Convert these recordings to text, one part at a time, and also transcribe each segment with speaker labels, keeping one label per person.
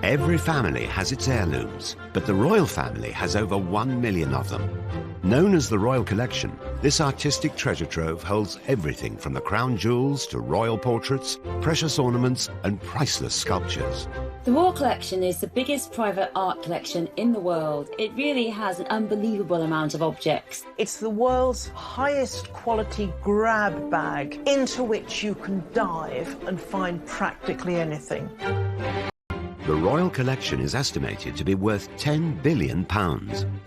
Speaker 1: Every family has its heirlooms, but the royal family has over 1 million of them. Known as the Royal Collection, this artistic treasure trove holds everything from the crown jewels to royal portraits, precious ornaments and priceless sculptures.
Speaker 2: The Royal Collection is the biggest private art collection in the world. It really has an unbelievable amount of objects.
Speaker 3: It's the world's highest quality grab bag into which you can dive and find practically anything.
Speaker 1: The Royal Collection is estimated to be worth £10 billion.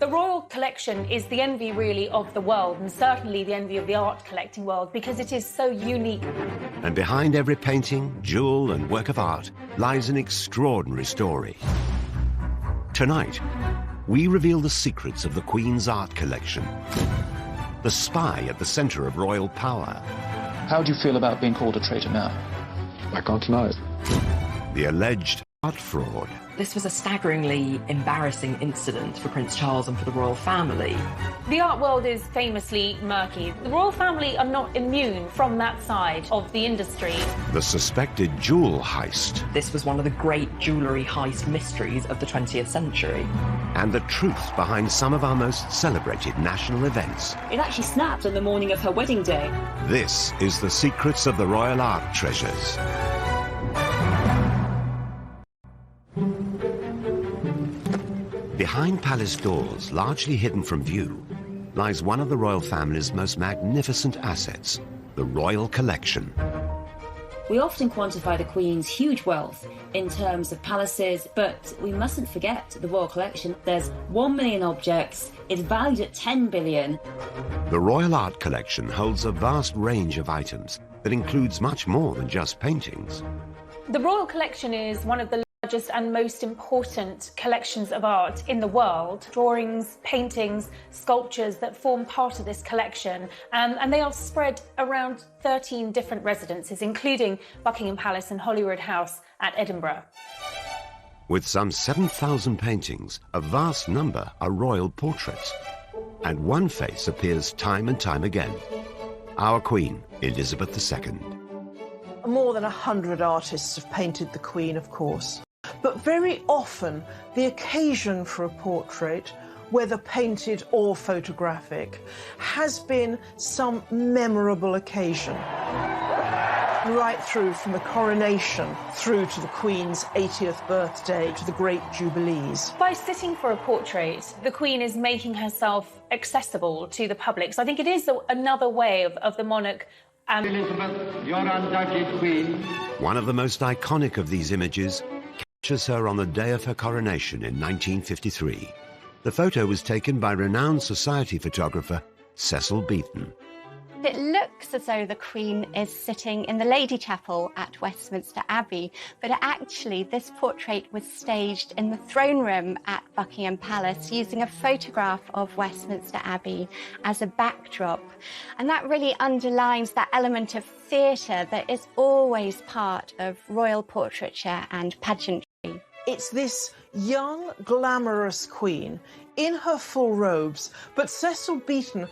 Speaker 4: The Royal Collection is the envy, really, of the world, and certainly the envy of the art collecting world, because it is so unique.
Speaker 1: And behind every painting, jewel and work of art lies an extraordinary story. Tonight, we reveal the secrets of the Queen's art collection, the spy at the centre of royal power.
Speaker 5: How do you feel about being called a traitor now?
Speaker 6: I can't deny it.
Speaker 1: The alleged art fraud.
Speaker 7: This was a staggeringly embarrassing incident for Prince Charles and for the royal family.
Speaker 4: The art world is famously murky. The royal family are not immune from that side of the industry.
Speaker 1: The suspected jewel heist.
Speaker 7: This was one of the great jewellery heist mysteries of the 20th century.
Speaker 1: And the truth behind some of our most celebrated national events.
Speaker 2: It actually snapped on the morning of her wedding day.
Speaker 1: This is the secrets of the royal art treasures. Behind palace doors, largely hidden from view, lies one of the royal family's most magnificent assets, the Royal Collection.
Speaker 2: We often quantify the Queen's huge wealth in terms of palaces, but we mustn't forget the Royal Collection. There's 1 million objects, it's valued at 10 billion.
Speaker 1: The Royal Art Collection holds a vast range of items that includes much more than just paintings.
Speaker 4: The Royal Collection is one of the largest and most important collections of art in the world. Drawings, paintings, sculptures that form part of this collection, and they are spread around 13 different residences, including Buckingham Palace and Holyrood House at Edinburgh.
Speaker 1: With some 7,000 paintings, a vast number are royal portraits. And one face appears time and time again. Our Queen, Elizabeth II.
Speaker 3: More than 100 artists have painted the Queen, of course. But very often, the occasion for a portrait, whether painted or photographic, has been some memorable occasion. Right through from the coronation through to the Queen's 80th birthday to the great Jubilees.
Speaker 4: By sitting for a portrait, the Queen is making herself accessible to the public. So I think it is another way of the monarch.
Speaker 8: Elizabeth, your undoubted Queen.
Speaker 1: One of the most iconic of these images captures her on the day of her coronation in 1953. The photo was taken by renowned society photographer Cecil Beaton.
Speaker 9: It looks as though the Queen is sitting in the Lady Chapel at Westminster Abbey, but actually this portrait was staged in the throne room at Buckingham Palace using a photograph of Westminster Abbey as a backdrop. And that really underlines that element of theatre that is always part of royal portraiture and pageantry.
Speaker 3: It's this young, glamorous Queen in her full robes, but Cecil Beaton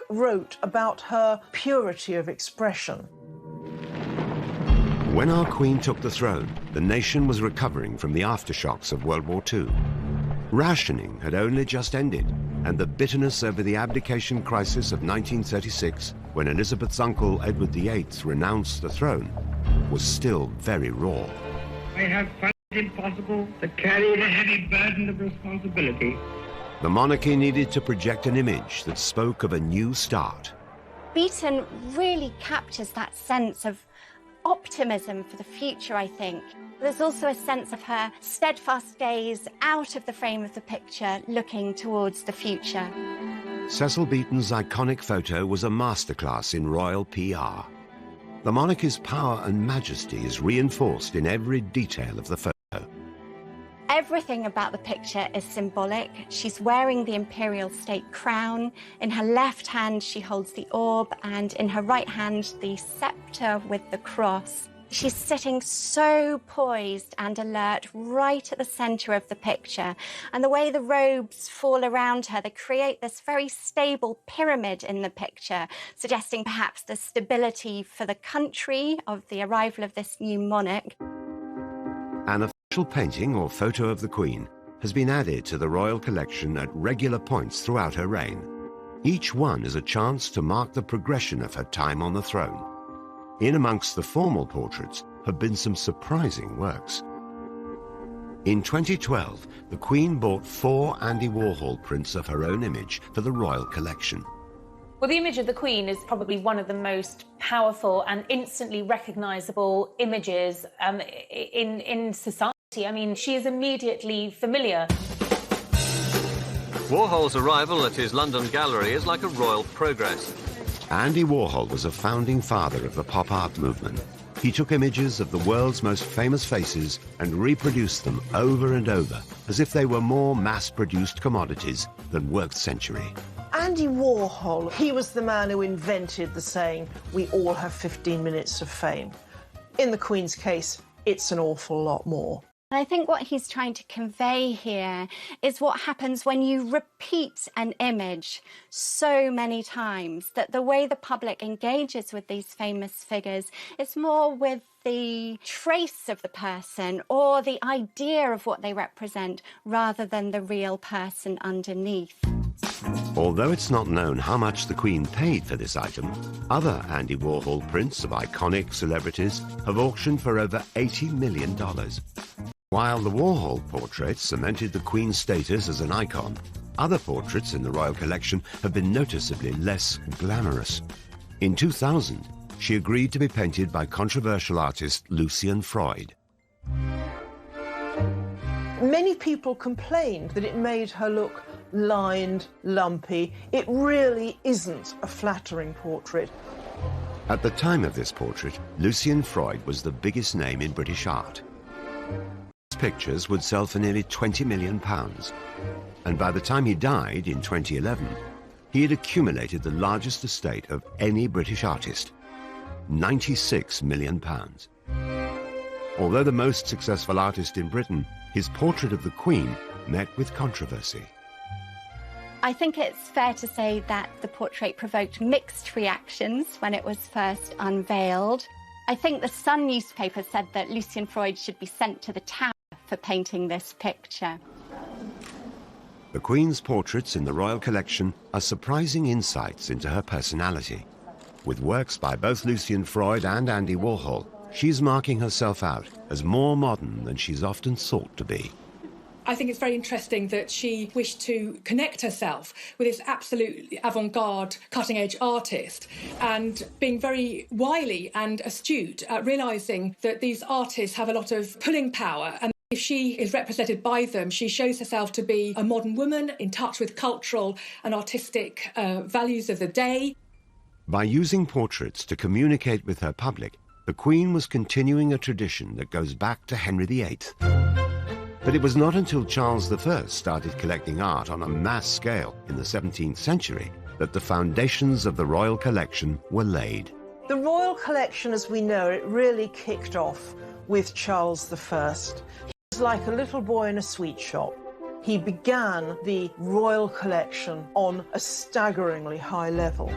Speaker 3: wrote about her purity of expression.
Speaker 1: When our Queen took the throne, the nation was recovering from the aftershocks of World War II. Rationing had only just ended, and the bitterness over the abdication crisis of 1936, when Elizabeth's uncle Edward VIII renounced the throne, was still very raw.
Speaker 8: I have found it impossible to carry the heavy burden of responsibility.
Speaker 1: The monarchy needed to project an image that spoke of a new start.
Speaker 9: Beaton really captures that sense of optimism for the future, I think. There's also a sense of her steadfast gaze out of the frame of the picture, looking towards the future.
Speaker 1: Cecil Beaton's iconic photo was a masterclass in royal PR. The monarchy's power and majesty is reinforced in every detail of the photo.
Speaker 9: Everything about the picture is symbolic. She's wearing the imperial state crown. In her left hand, she holds the orb, and in her right hand, the scepter with the cross. She's sitting so poised and alert right at the centre of the picture. And the way the robes fall around her, they create this very stable pyramid in the picture, suggesting perhaps the stability for the country of the arrival of this new monarch.
Speaker 1: And special painting or photo of the Queen has been added to the royal collection at regular points throughout her reign. Each one is a chance to mark the progression of her time on the throne. In amongst the formal portraits have been some surprising works. In 2012, the Queen bought 4 Andy Warhol prints of her own image for the royal collection.
Speaker 4: Well, the image of the Queen is probably one of the most powerful and instantly recognisable images in society. I mean, she is immediately familiar.
Speaker 10: Warhol's arrival at his London gallery is like a royal progress.
Speaker 1: Andy Warhol was a founding father of the pop art movement. He took images of the world's most famous faces and reproduced them over and over, as if they were more mass-produced commodities than worth century.
Speaker 3: Andy Warhol, he was the man who invented the saying, "We all have 15 minutes of fame." In the Queen's case, it's an awful lot more.
Speaker 9: And I think what he's trying to convey here is what happens when you repeat an image so many times, that the way the public engages with these famous figures is more with the trace of the person or the idea of what they represent rather than the real person underneath.
Speaker 1: Although it's not known how much the Queen paid for this item, other Andy Warhol prints of iconic celebrities have auctioned for over $80 million. While the Warhol portraits cemented the Queen's status as an icon, other portraits in the royal collection have been noticeably less glamorous. In 2000, she agreed to be painted by controversial artist Lucian Freud.
Speaker 3: Many people complained that it made her look lined, lumpy. It really isn't a flattering portrait.
Speaker 1: At the time of this portrait, Lucian Freud was the biggest name in British art. His pictures would sell for nearly £20 million, and by the time he died in 2011, he had accumulated the largest estate of any British artist, £96 million. Although the most successful artist in Britain, his portrait of the Queen met with controversy.
Speaker 9: I think it's fair to say that the portrait provoked mixed reactions when it was first unveiled. I think the Sun newspaper said that Lucian Freud should be sent to the Tower for painting this picture.
Speaker 1: The Queen's portraits in the royal collection are surprising insights into her personality. With works by both Lucian Freud and Andy Warhol, she's marking herself out as more modern than she's often thought to be.
Speaker 11: I think it's very interesting that she wished to connect herself with this absolute avant-garde, cutting-edge artist, and being very wily and astute at realising that these artists have a lot of pulling power, and if she is represented by them, she shows herself to be a modern woman in touch with cultural and artistic values of the day.
Speaker 1: By using portraits to communicate with her public, the Queen was continuing a tradition that goes back to Henry VIII. But it was not until Charles I started collecting art on a mass scale in the 17th century that the foundations of the royal collection were laid.
Speaker 3: The royal collection, as we know it, really kicked off with Charles I. He was like a little boy in a sweet shop. He began the royal collection on a staggeringly high level.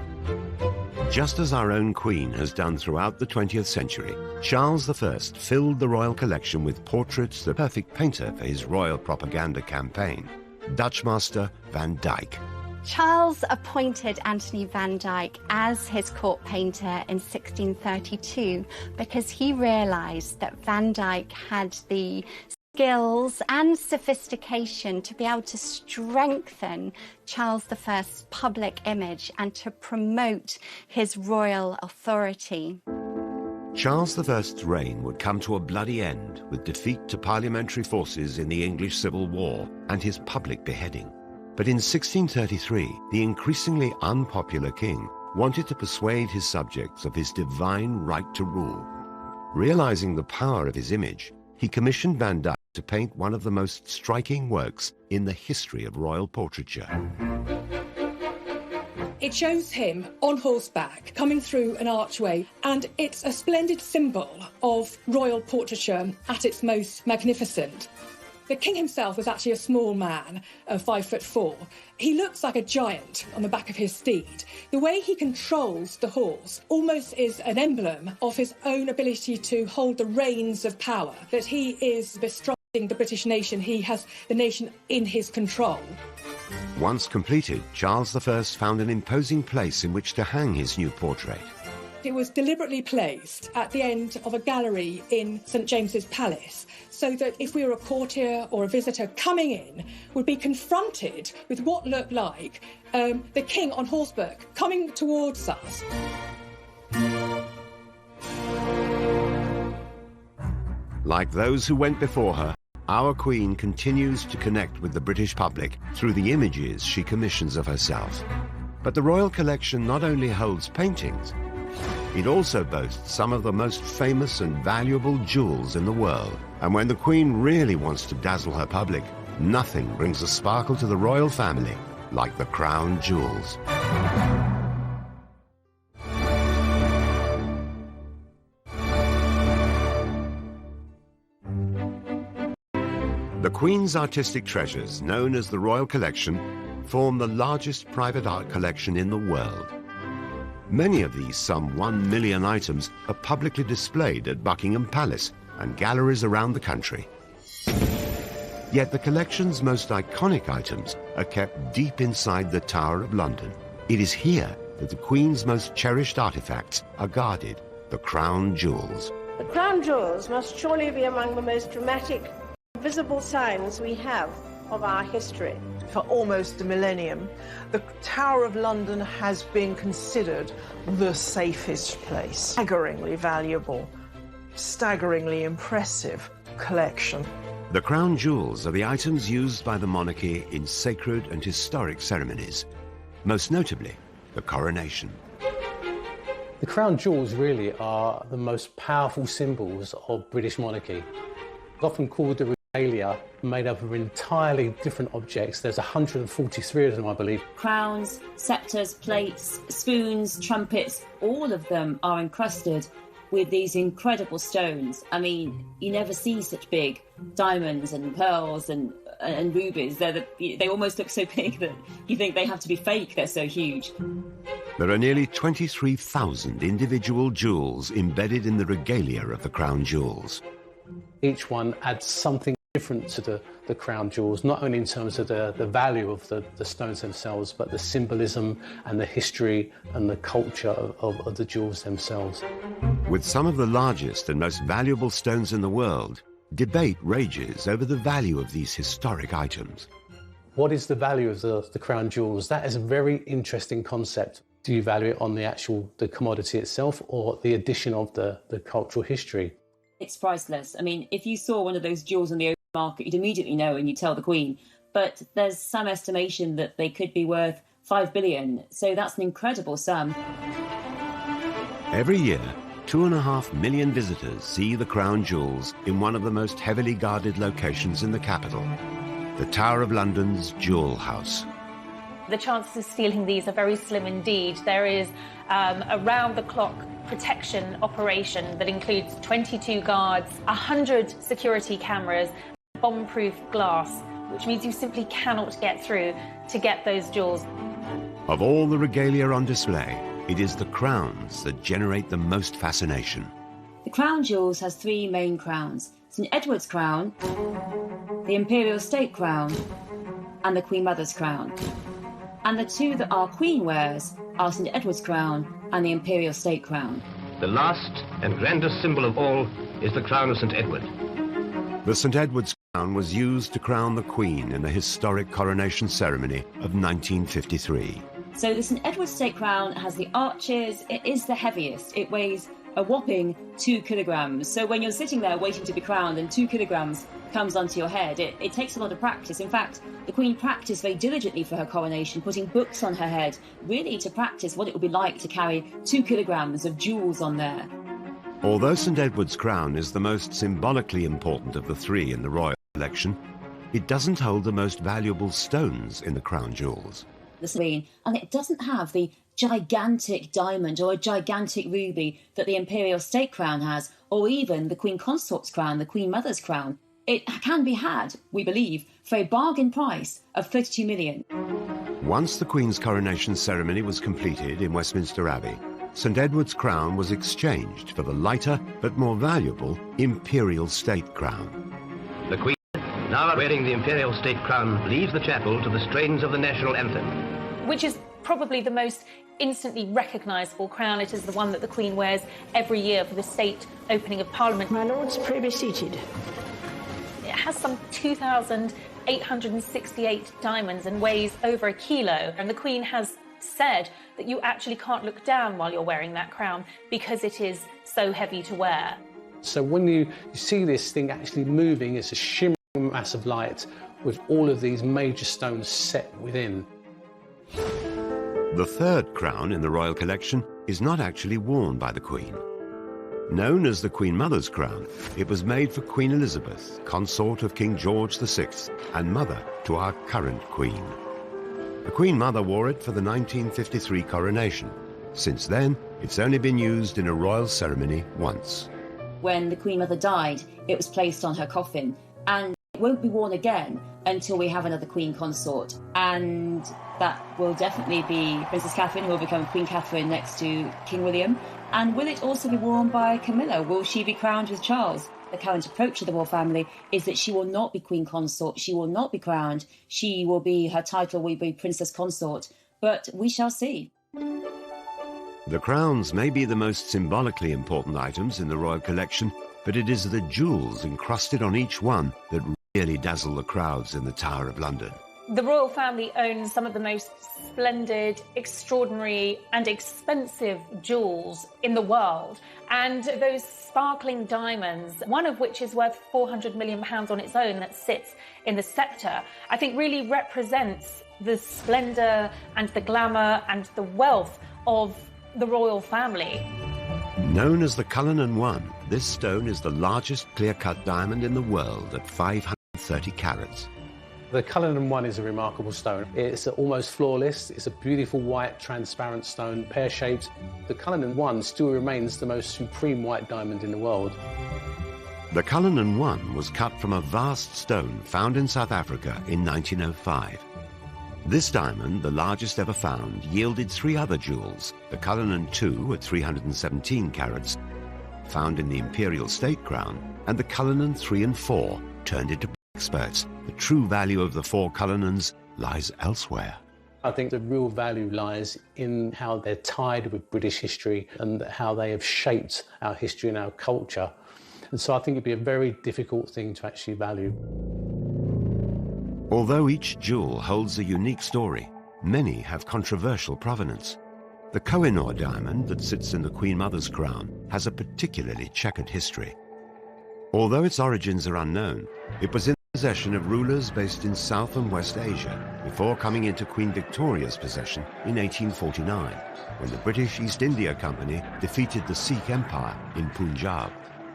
Speaker 1: Just as our own Queen has done throughout the 20th century, Charles I filled the royal collection with portraits, the perfect painter for his royal propaganda campaign, Dutch master Van Dyck.
Speaker 9: Charles appointed Anthony van Dyck as his court painter in 1632 because he realised that Van Dyck had the skills and sophistication to be able to strengthen Charles I's public image and to promote his royal authority.
Speaker 1: Charles I's reign would come to a bloody end with defeat to parliamentary forces in the English Civil War and his public beheading. But in 1633, the increasingly unpopular king wanted to persuade his subjects of his divine right to rule. Realizing the power of his image, he commissioned Van Dyck to paint one of the most striking works in the history of royal portraiture.
Speaker 11: It shows him on horseback coming through an archway, and it's a splendid symbol of royal portraiture at its most magnificent. The king himself was actually a small man of 5'4". He looks like a giant on the back of his steed. The way he controls the horse almost is an emblem of his own ability to hold the reins of power, that he is bestrutting the British nation. He has the nation in his control.
Speaker 1: Once completed, Charles I found an imposing place in which to hang his new portrait.
Speaker 11: It was deliberately placed at the end of a gallery in St James's Palace, so that if we were a courtier or a visitor coming in, would be confronted with what looked like the king on horseback coming towards us.
Speaker 1: Like those who went before her, our Queen continues to connect with the British public through the images she commissions of herself. But the Royal Collection not only holds paintings, it also boasts some of the most famous and valuable jewels in the world. And when the Queen really wants to dazzle her public, nothing brings a sparkle to the royal family like the crown jewels. The Queen's artistic treasures, known as the Royal Collection, form the largest private art collection in the world. Many of these some 1 million items are publicly displayed at Buckingham Palace and galleries around the country. Yet the collection's most iconic items are kept deep inside the Tower of London. It is here that the Queen's most cherished artifacts are guarded, the crown jewels.
Speaker 12: The crown jewels must surely be among the most dramatic, visible signs we have of our history.
Speaker 3: For almost a millennium, the Tower of London has been considered the safest place. Staggeringly valuable, staggeringly impressive collection.
Speaker 1: The crown jewels are the items used by the monarchy in sacred and historic ceremonies, most notably the coronation.
Speaker 13: The crown jewels really are the most powerful symbols of British monarchy. Often called the regalia, made up of entirely different objects. There's 143 of them, I believe.
Speaker 2: Crowns, sceptres, plates, spoons, trumpets, all of them are encrusted with these incredible stones. I mean, you never see such big diamonds and pearls and rubies. They almost look so big that you think they have to be fake, they're so huge.
Speaker 1: There are nearly 23,000 individual jewels embedded in the regalia of the crown jewels.
Speaker 13: Each one adds something different to the crown jewels, not only in terms of the value of the stones themselves, but the symbolism and the history and the culture of the jewels themselves.
Speaker 1: With some of the largest and most valuable stones in the world, debate rages over the value of these historic items.
Speaker 13: What is the value of the crown jewels? That is a very interesting concept. Do you value it on the commodity itself or the addition of the cultural history?
Speaker 2: It's priceless. I mean, if you saw one of those jewels on the open market, you'd immediately know and you'd tell the Queen. But there's some estimation that they could be worth 5 billion. So that's an incredible sum.
Speaker 1: Every year, 2.5 million visitors see the crown jewels in one of the most heavily guarded locations in the capital, the Tower of London's Jewel House.
Speaker 4: The chances of stealing these are very slim indeed. There is a round-the-clock protection operation that includes 22 guards, 100 security cameras, bomb-proof glass, which means you simply cannot get through to get those jewels.
Speaker 1: Of all the regalia on display, it is the crowns that generate the most fascination.
Speaker 2: The crown jewels has 3 main crowns: St Edward's crown, the Imperial State crown, and the Queen Mother's crown. And the 2 that our Queen wears are St Edward's crown and the Imperial State crown.
Speaker 14: The last and grandest symbol of all is the crown of St Edward.
Speaker 1: The St Edward's crown was used to crown the Queen in the historic coronation ceremony of 1953.
Speaker 2: So the St Edward's State crown has the arches. It is the heaviest. It weighs a whopping 2 kilograms. So when you're sitting there waiting to be crowned and 2 kilograms comes onto your head, it takes a lot of practice. In fact, the Queen practiced very diligently for her coronation, putting books on her head, really to practice what it would be like to carry 2 kilograms of jewels on there.
Speaker 1: Although St Edward's crown is the most symbolically important of the 3 in the royal collection, it doesn't hold the most valuable stones in the crown jewels.
Speaker 2: And it doesn't have the gigantic diamond or a gigantic ruby that the Imperial State crown has, or even the Queen Consort's crown, the Queen Mother's crown. It can be had, we believe, for a bargain price of 32 million.
Speaker 1: Once the Queen's coronation ceremony was completed in Westminster Abbey, St Edward's crown was exchanged for the lighter but more valuable imperial state crown.
Speaker 14: The Queen, now wearing the imperial state crown, leaves the chapel to the strains of the national anthem.
Speaker 4: Which is probably the most instantly recognisable crown. It is the one that the Queen wears every year for the state opening of Parliament.
Speaker 12: My lords, pray be seated.
Speaker 4: It has some 2,868 diamonds and weighs over a kilo. And the Queen has said that you actually can't look down while you're wearing that crown because it is so heavy to wear.
Speaker 13: So when you see this thing actually moving, it's a shimmering mass of light with all of these major stones set within.
Speaker 1: The third crown in the royal collection is not actually worn by the Queen. Known as the Queen Mother's crown, it was made for Queen Elizabeth, consort of King George VI and mother to our current Queen. The Queen Mother wore it for the 1953 coronation. Since then, it's only been used in a royal ceremony once.
Speaker 2: When the Queen Mother died, it was placed on her coffin, and it won't be worn again until we have another Queen consort. And that will definitely be Princess Catherine, who will become Queen Catherine next to King William. And will it also be worn by Camilla? Will she be crowned with Charles? The current approach to the royal family is that she will not be Queen Consort, she will not be crowned, her title will be Princess Consort, but we shall see.
Speaker 1: The crowns may be the most symbolically important items in the royal collection, but it is the jewels encrusted on each one that really dazzle the crowds in the Tower of London.
Speaker 4: The royal family owns some of the most splendid, extraordinary and expensive jewels in the world. And those sparkling diamonds, one of which is worth £400 million on its own that sits in the sceptre, I think really represents the splendour and the glamour and the wealth of the royal family.
Speaker 1: Known as the Cullinan One, this stone is the largest clear-cut diamond in the world at 530 carats.
Speaker 13: The Cullinan One is a remarkable stone. It's almost flawless. It's a beautiful white, transparent stone, pear-shaped. The Cullinan One still remains the most supreme white diamond in the world.
Speaker 1: The Cullinan One was cut from a vast stone found in South Africa in 1905. This diamond, the largest ever found, yielded three other jewels, the Cullinan II at 317 carats, found in the Imperial State Crown, and the Cullinan III and IV, turned into experts. The true value of the four Cullinans lies elsewhere.
Speaker 13: I think the real value lies in how they're tied with British history and how they have shaped our history and our culture. And so I think it'd be a very difficult thing to actually value.
Speaker 1: Although each jewel holds a unique story, many have controversial provenance. The Koh-i-Noor diamond that sits in the Queen Mother's crown has a particularly checkered history. Although its origins are unknown, it was in possession of rulers based in South and West Asia before coming into Queen Victoria's possession in 1849, when the British East India Company defeated the Sikh Empire in Punjab.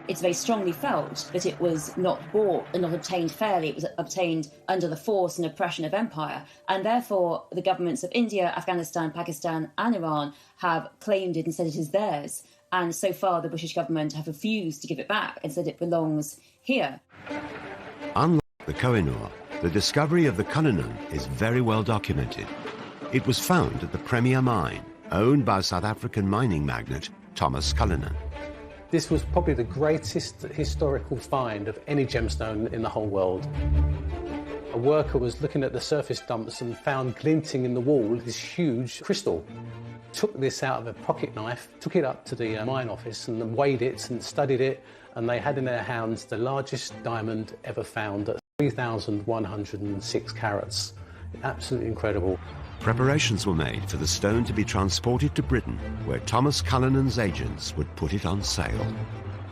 Speaker 2: It's very strongly felt that it was not bought and not obtained fairly. It was obtained under the force and oppression of empire, and therefore the governments of India, Afghanistan, Pakistan and Iran have claimed it and said it is theirs. And so far the British government have refused to give it back and said it belongs here.
Speaker 1: Unlike the Koh-i-Noor, the discovery of the Cullinan is very well documented. It was found at the Premier Mine, owned by South African mining magnate Thomas Cullinan.
Speaker 13: This was probably the greatest historical find of any gemstone in the whole world. A worker was looking at the surface dumps and found glinting in the wall this huge crystal. Took this out of a pocket knife, took it up to the mine office and weighed it and studied it, and they had in their hands the largest diamond ever found at 3,106 carats. Absolutely incredible.
Speaker 1: Preparations were made for the stone to be transported to Britain, where Thomas Cullinan's agents would put it on sale.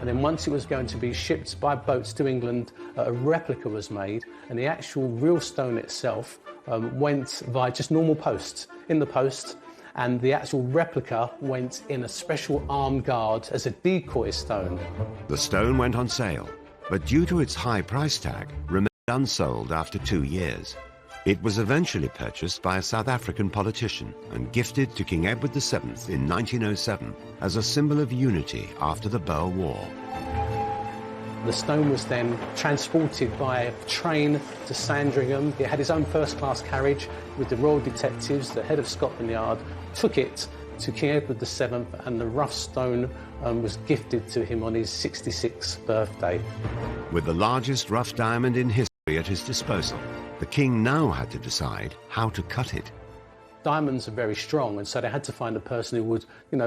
Speaker 13: And then once it was going to be shipped by boats to England, a replica was made, and the actual real stone itself went via just normal posts in the post, and the actual replica went in a special armed guard as a decoy stone.
Speaker 1: The stone went on sale, but due to its high price tag, remained unsold after 2 years. It was eventually purchased by a South African politician and gifted to King Edward VII in 1907 as a symbol of unity after the Boer War.
Speaker 13: The stone was then transported by train to Sandringham. It had its own first-class carriage with the royal detectives. The head of Scotland Yard took it to King Edward VII, and the rough stone was gifted to him on his 66th birthday.
Speaker 1: With the largest rough diamond in history at his disposal, the king now had to decide how to cut it.
Speaker 13: Diamonds are very strong, and so they had to find a person who would,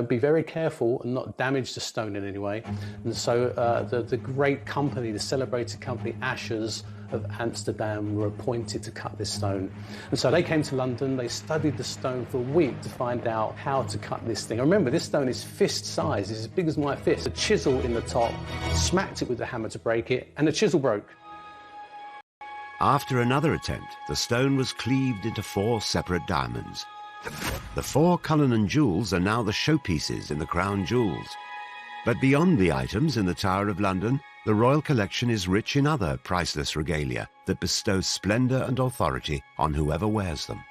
Speaker 13: be very careful and not damage the stone in any way. And so the great company, the celebrated company Ashers of Amsterdam, were appointed to cut this stone. And so they came to London, they studied the stone for a week to find out how to cut this thing. And remember, this stone is fist size, it's as big as my fist. A chisel in the top, smacked it with the hammer to break it, and the chisel broke.
Speaker 1: After another attempt, the stone was cleaved into 4 separate diamonds. The 4 Cullinan jewels are now the showpieces in the crown jewels. But beyond the items in the Tower of London, the royal collection is rich in other priceless regalia that bestow splendour and authority on whoever wears them.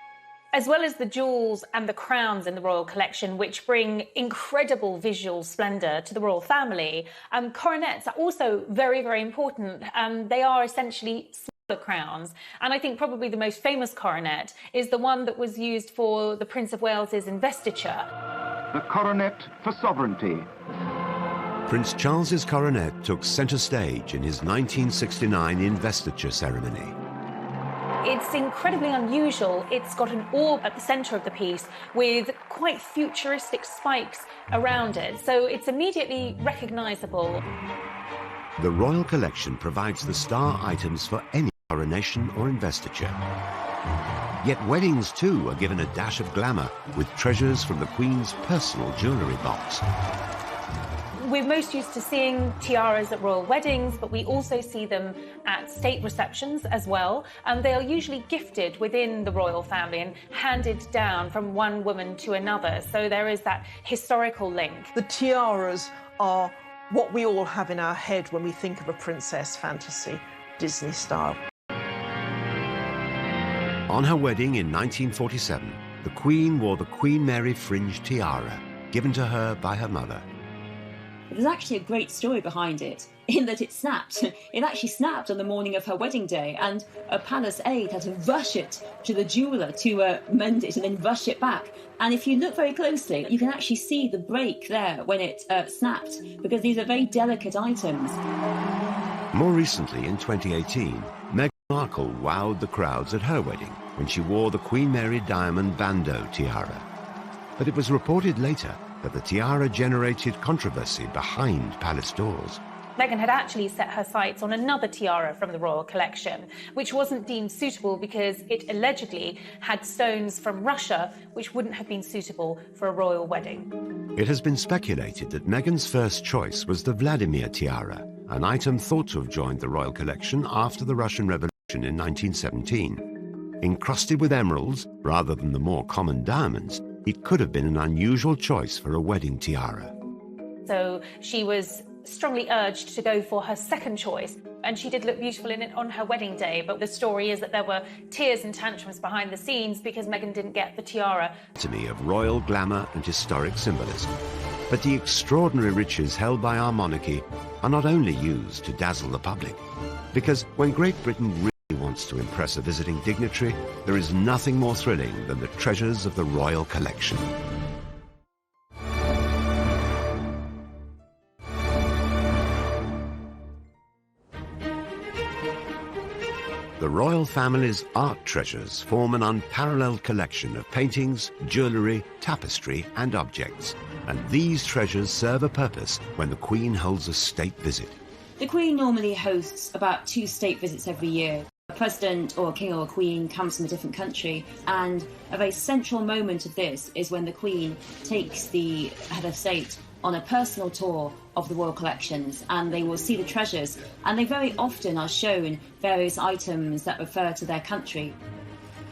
Speaker 4: As well as the jewels and the crowns in the royal collection, which bring incredible visual splendour to the royal family, coronets are also very, very important. They are essentially smaller crowns. And I think probably the most famous coronet is the one that was used for the Prince of Wales's investiture.
Speaker 15: The coronet for sovereignty.
Speaker 1: Prince Charles's coronet took centre stage in his 1969 investiture ceremony.
Speaker 4: It's incredibly unusual. It's got an orb at the centre of the piece with quite futuristic spikes around it, so it's immediately recognisable.
Speaker 1: The royal collection provides the star items for any coronation or investiture. Yet weddings too are given a dash of glamour with treasures from the Queen's personal jewellery box.
Speaker 4: We're most used to seeing tiaras at royal weddings, but we also see them at state receptions as well. And they are usually gifted within the royal family and handed down from one woman to another. So there is that historical link.
Speaker 3: The tiaras are what we all have in our head when we think of a princess fantasy, Disney style.
Speaker 1: On her wedding in 1947, the Queen wore the Queen Mary fringe tiara, given to her by her mother.
Speaker 2: There's actually a great story behind it, in that it snapped. It actually snapped on the morning of her wedding day, and a palace aide had to rush it to the jeweller to mend it and then rush it back. And if you look very closely, you can actually see the break there when it snapped, because these are very delicate items.
Speaker 1: More recently, in 2018, Meghan Markle wowed the crowds at her wedding when she wore the Queen Mary diamond bandeau tiara. But it was reported later that the tiara generated controversy behind palace doors.
Speaker 4: Meghan had actually set her sights on another tiara from the royal collection, which wasn't deemed suitable because it allegedly had stones from Russia, which wouldn't have been suitable for a royal wedding.
Speaker 1: It has been speculated that Meghan's first choice was the Vladimir tiara, an item thought to have joined the royal collection after the Russian Revolution in 1917. Encrusted with emeralds, rather than the more common diamonds, it could have been an unusual choice for a wedding tiara.
Speaker 4: So she was strongly urged to go for her second choice, and she did look beautiful in it on her wedding day, but the story is that there were tears and tantrums behind the scenes because Meghan didn't get the tiara.
Speaker 1: To me, of royal glamour and historic symbolism. But the extraordinary riches held by our monarchy are not only used to dazzle the public, because when Great Britain really wants to impress a visiting dignitary, there is nothing more thrilling than the treasures of the royal collection. The royal family's art treasures form an unparalleled collection of paintings, jewellery, tapestry and objects. And these treasures serve a purpose when the Queen holds a state visit.
Speaker 2: The Queen normally hosts about 2 state visits every year. A president or a king or a queen comes from a different country, and a very central moment of this is when the Queen takes the head of state on a personal tour of the royal collections, and they will see the treasures, and they very often are shown various items that refer to their country.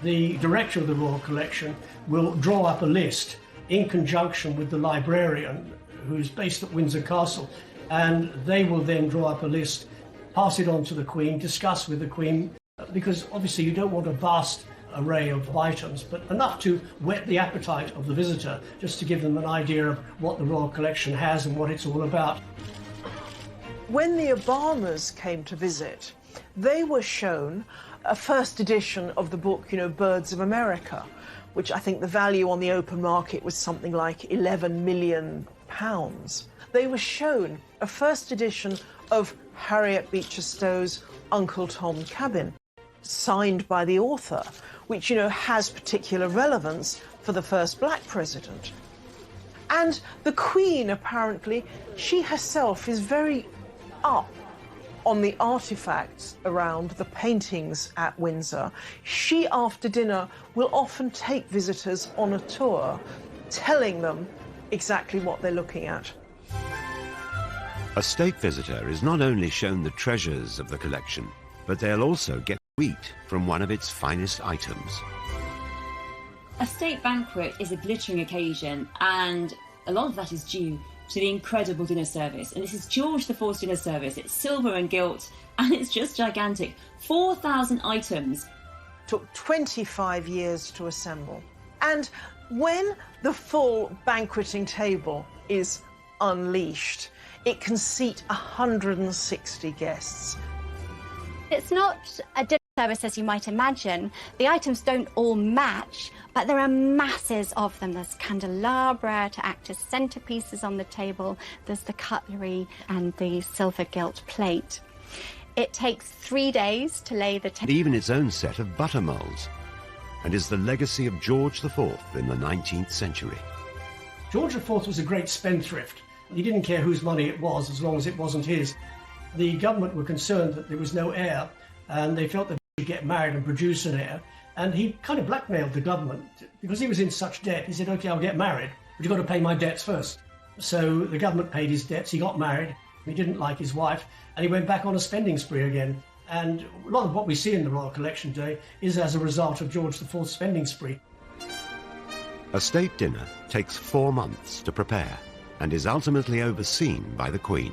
Speaker 16: The director of the royal collection will draw up a list in conjunction with the librarian who's based at Windsor Castle, and they will then draw up a list, pass it on to the Queen, discuss with the Queen, because obviously you don't want a vast array of items, but enough to whet the appetite of the visitor, just to give them an idea of what the royal collection has and what it's all about.
Speaker 3: When the Obamas came to visit, they were shown a first edition of the book, Birds of America, which I think the value on the open market was something like £11 million. They were shown a first edition of Harriet Beecher Stowe's Uncle Tom Cabin, signed by the author, which, has particular relevance for the first black president. And the Queen, apparently, she herself is very up on the artifacts around the paintings at Windsor. She, after dinner, will often take visitors on a tour, telling them exactly what they're looking at.
Speaker 1: A state visitor is not only shown the treasures of the collection, but they'll also get wheat from one of its finest items.
Speaker 2: A state banquet is a glittering occasion, and a lot of that is due to the incredible dinner service. And this is George IV's dinner service. It's silver and gilt, and it's just gigantic. 4,000 items.
Speaker 3: Took 25 years to assemble. And when the full banqueting table is unleashed, it can seat 160 guests.
Speaker 9: It's not a dinner service as you might imagine. The items don't all match, but there are masses of them. There's candelabra to act as centerpieces on the table. There's the cutlery and the silver gilt plate. It takes 3 days to lay the table.
Speaker 1: Even its own set of butter molds, and is the legacy of George IV in the 19th century.
Speaker 16: George IV was a great spendthrift. He didn't care whose money it was as long as it wasn't his. The government were concerned that there was no heir, and they felt that he should get married and produce an heir. And he kind of blackmailed the government because he was in such debt. He said, OK, I'll get married, but you've got to pay my debts first. So the government paid his debts. He got married. He didn't like his wife, and he went back on a spending spree again. And a lot of what we see in the Royal Collection Day is as a result of George IV's spending spree.
Speaker 1: A state dinner takes 4 months to prepare and is ultimately overseen by the Queen.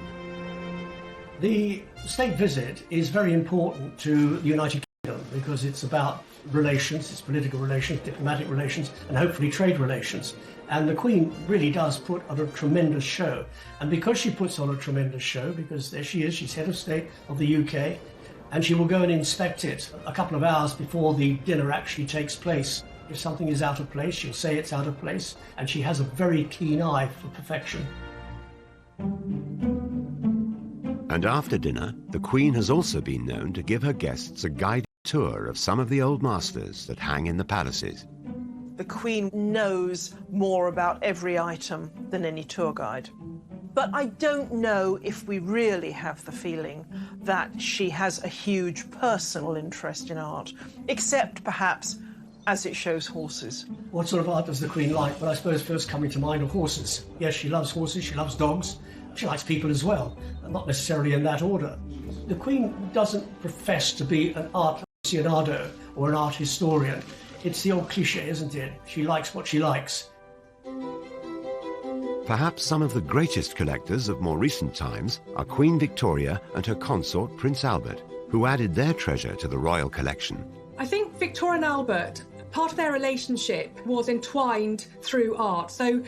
Speaker 16: The state visit is very important to the United Kingdom because it's about relations, it's political relations, diplomatic relations, and hopefully trade relations. And the Queen really does put on a tremendous show. And because she puts on a tremendous show, because there she is, she's head of state of the UK, and she will go and inspect it a couple of hours before the dinner actually takes place. If something is out of place, she'll say it's out of place, and she has a very keen eye for perfection.
Speaker 1: And after dinner, the Queen has also been known to give her guests a guided tour of some of the old masters that hang in the palaces.
Speaker 3: The Queen knows more about every item than any tour guide. But I don't know if we really have the feeling that she has a huge personal interest in art, except perhaps as it shows horses.
Speaker 16: What sort of art does the Queen like? Well, I suppose first coming to mind are horses. Yes, she loves horses, she loves dogs, she likes people as well, not necessarily in that order. The Queen doesn't profess to be an art aficionado or an art historian. It's the old cliché, isn't it? She likes what she likes.
Speaker 1: Perhaps some of the greatest collectors of more recent times are Queen Victoria and her consort Prince Albert, who added their treasure to the royal collection.
Speaker 11: I think Victoria and Albert, part of their relationship was entwined through art. So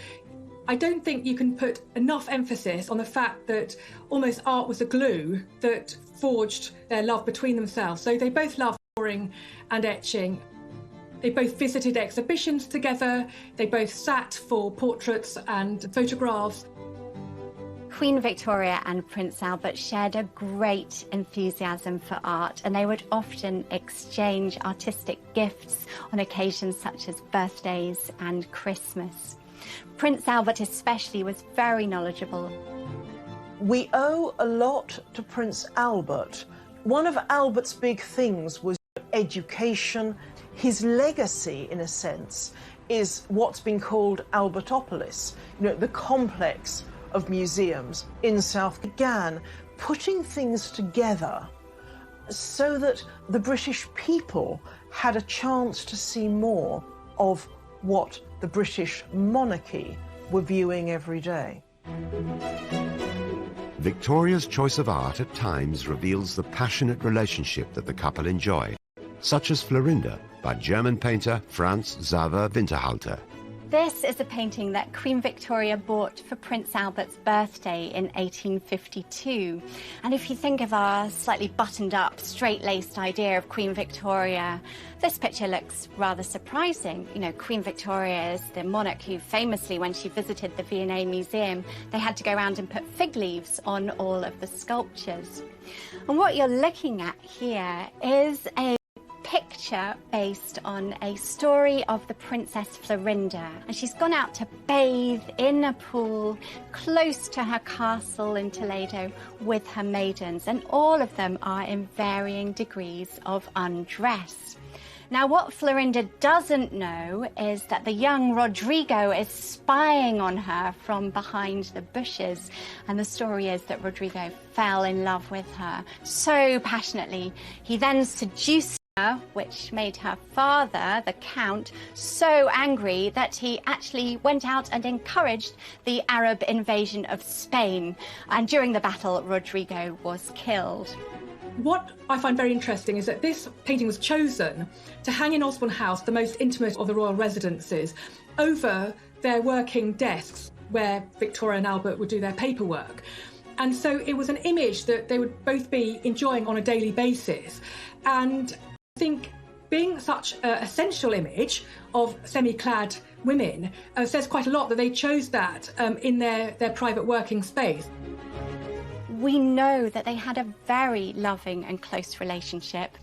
Speaker 11: I don't think you can put enough emphasis on the fact that almost art was the glue that forged their love between themselves. So they both loved drawing and etching. They both visited exhibitions together. They both sat for portraits and photographs.
Speaker 9: Queen Victoria and Prince Albert shared a great enthusiasm for art, and they would often exchange artistic gifts on occasions such as birthdays and Christmas. Prince Albert especially was very knowledgeable.
Speaker 3: We owe a lot to Prince Albert. One of Albert's big things was education. His legacy, in a sense, is what's been called Albertopolis, the complex of museums in South, began putting things together so that the British people had a chance to see more of what the British monarchy were viewing every day.
Speaker 1: Victoria's choice of art at times reveals the passionate relationship that the couple enjoyed, such as Florinda by German painter Franz Xaver Winterhalter.
Speaker 9: This is a painting that Queen Victoria bought for Prince Albert's birthday in 1852. And if you think of our slightly buttoned up, straight-laced idea of Queen Victoria, this picture looks rather surprising. You know, Queen Victoria is the monarch who famously, when she visited the V&A Museum, they had to go around and put fig leaves on all of the sculptures. And what you're looking at here is a picture based on a story of the Princess Florinda, and she's gone out to bathe in a pool close to her castle in Toledo with her maidens, and all of them are in varying degrees of undress. Now, what Florinda doesn't know is that the young Rodrigo is spying on her from behind the bushes, and the story is that Rodrigo fell in love with her so passionately he then seduced her, which made her father, the Count, so angry that he actually went out and encouraged the Arab invasion of Spain. And during the battle, Rodrigo was killed.
Speaker 11: What I find very interesting is that this painting was chosen to hang in Osborne House, the most intimate of the royal residences, over their working desks where Victoria and Albert would do their paperwork. And so it was an image that they would both be enjoying on a daily basis. And I think being such an essential image of semi-clad women says quite a lot that they chose that in their private working space.
Speaker 9: We know that they had a very loving and close relationship.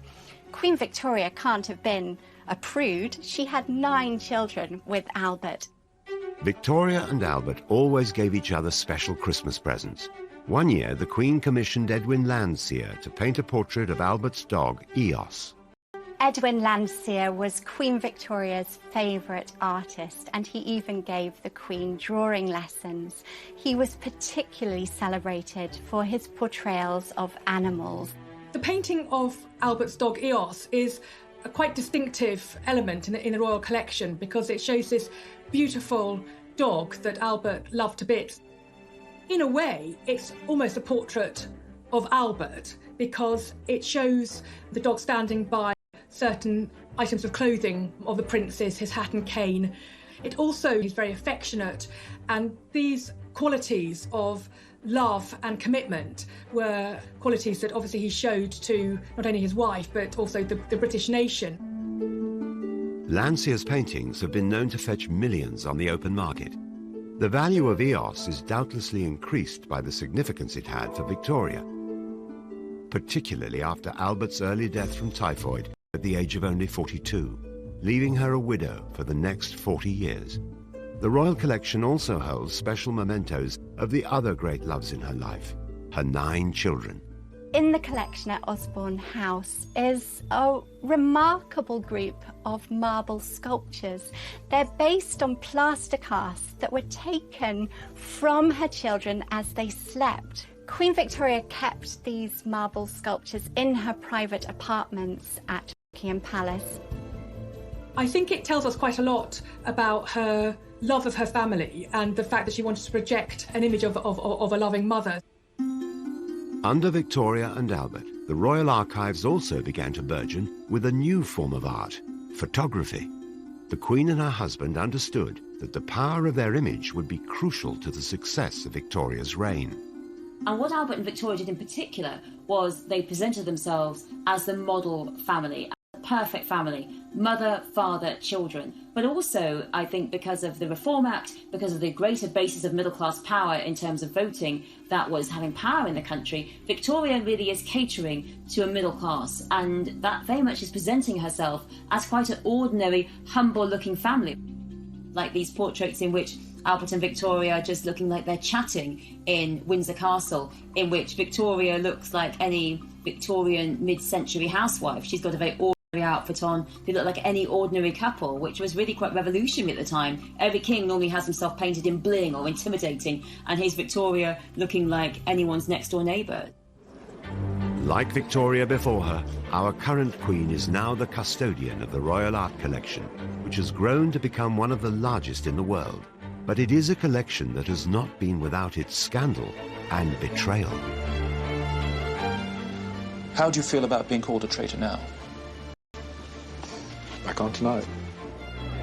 Speaker 9: Queen Victoria can't have been a prude. She had 9 children with Albert.
Speaker 1: Victoria and Albert always gave each other special Christmas presents. One year, the Queen commissioned Edwin Landseer to paint a portrait of Albert's dog, Eos.
Speaker 9: Edwin Landseer was Queen Victoria's favourite artist, and he even gave the Queen drawing lessons. He was particularly celebrated for his portrayals of animals.
Speaker 11: The painting of Albert's dog Eos is a quite distinctive element in the royal collection because it shows this beautiful dog that Albert loved to bits. In a way, it's almost a portrait of Albert because it shows the dog standing by certain items of clothing of the princes, his hat and cane. It also is very affectionate, and these qualities of love and commitment were qualities that obviously he showed to not only his wife but also the British nation.
Speaker 1: Landseer's paintings have been known to fetch millions on the open market. The value of Eos is doubtlessly increased by the significance it had for Victoria, particularly after Albert's early death from typhoid at the age of only 42, leaving her a widow for the next 40 years. The Royal Collection also holds special mementos of the other great loves in her life, her 9 children.
Speaker 9: In the collection at Osborne House is a remarkable group of marble sculptures. They're based on plaster casts that were taken from her children as they slept. Queen Victoria kept these marble sculptures in her private apartments at Buckingham Palace.
Speaker 11: I think it tells us quite a lot about her love of her family and the fact that she wanted to project an image of a loving mother.
Speaker 1: Under Victoria and Albert, the Royal Archives also began to burgeon with a new form of art, photography. The Queen and her husband understood that the power of their image would be crucial to the success of Victoria's reign.
Speaker 2: And what Albert and Victoria did in particular was they presented themselves as the model family, a perfect family, mother, father, children. But also, I think because of the Reform Act, because of the greater basis of middle-class power in terms of voting that was having power in the country, Victoria really is catering to a middle class, and that very much is presenting herself as quite an ordinary, humble-looking family. Like these portraits in which Albert and Victoria are just looking like they're chatting in Windsor Castle, in which Victoria looks like any Victorian mid-century housewife. She's got a very ordinary outfit on. They look like any ordinary couple, which was really quite revolutionary at the time. Every king normally has himself painted in bling or intimidating, and here's Victoria looking like anyone's next-door neighbour.
Speaker 1: Like Victoria before her, our current Queen is now the custodian of the Royal Art Collection, which has grown to become one of the largest in the world. But it is a collection that has not been without its scandal and betrayal.
Speaker 5: How do you feel about being called a traitor now?
Speaker 6: I can't deny it.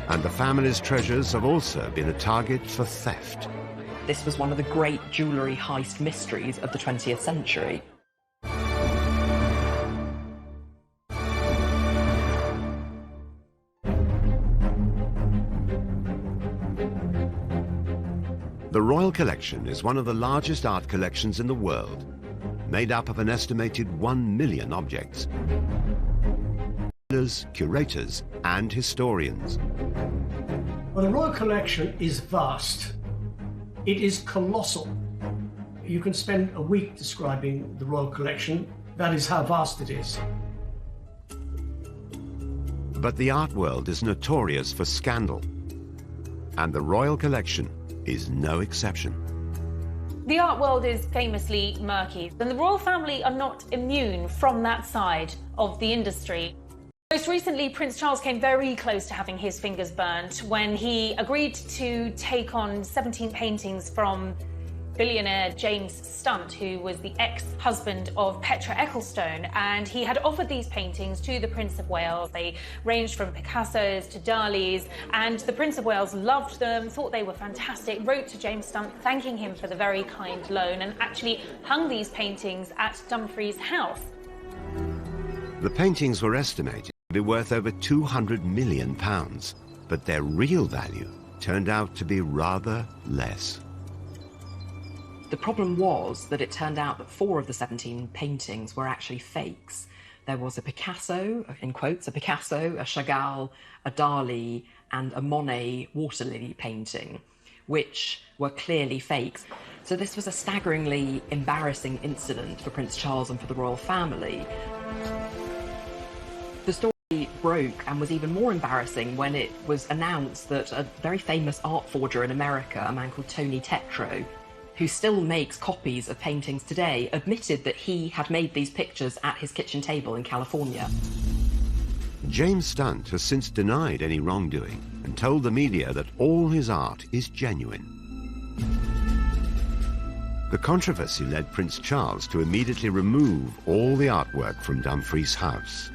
Speaker 1: And the family's treasures have also been a target for theft.
Speaker 7: This was one of the great jewellery heist mysteries of the 20th century.
Speaker 1: The Royal Collection is one of the largest art collections in the world, made up of an estimated 1 million objects. Curators and historians.
Speaker 16: Well, the Royal Collection is vast. It is colossal. You can spend a week describing the Royal Collection. That is how vast it is.
Speaker 1: But the art world is notorious for scandal, and the Royal Collection is no exception.
Speaker 4: The art world is famously murky, and the royal family are not immune from that side of the industry. Most recently, Prince Charles came very close to having his fingers burnt when he agreed to take on 17 paintings from billionaire James Stunt, who was the ex-husband of Petra Ecclestone, and he had offered these paintings to the Prince of Wales. They ranged from Picasso's to Dali's, and the Prince of Wales loved them, thought they were fantastic, wrote to James Stunt thanking him for the very kind loan, and actually hung these paintings at Dumfries' house.
Speaker 1: The paintings were estimated to be worth over £200 million, but their real value turned out to be rather less.
Speaker 7: The problem was that it turned out that 4 of the 17 paintings were actually fakes. There was a Picasso, in quotes, a Picasso, a Chagall, a Dali, and a Monet water lily painting, which were clearly fakes. So this was a staggeringly embarrassing incident for Prince Charles and for the royal family. The story broke and was even more embarrassing when it was announced that a very famous art forger in America, a man called Tony Tetreault, who still makes copies of paintings today, admitted that he had made these pictures at his kitchen table in California.
Speaker 1: James Stunt has since denied any wrongdoing and told the media that all his art is genuine. The controversy led Prince Charles to immediately remove all the artwork from Dumfries' house.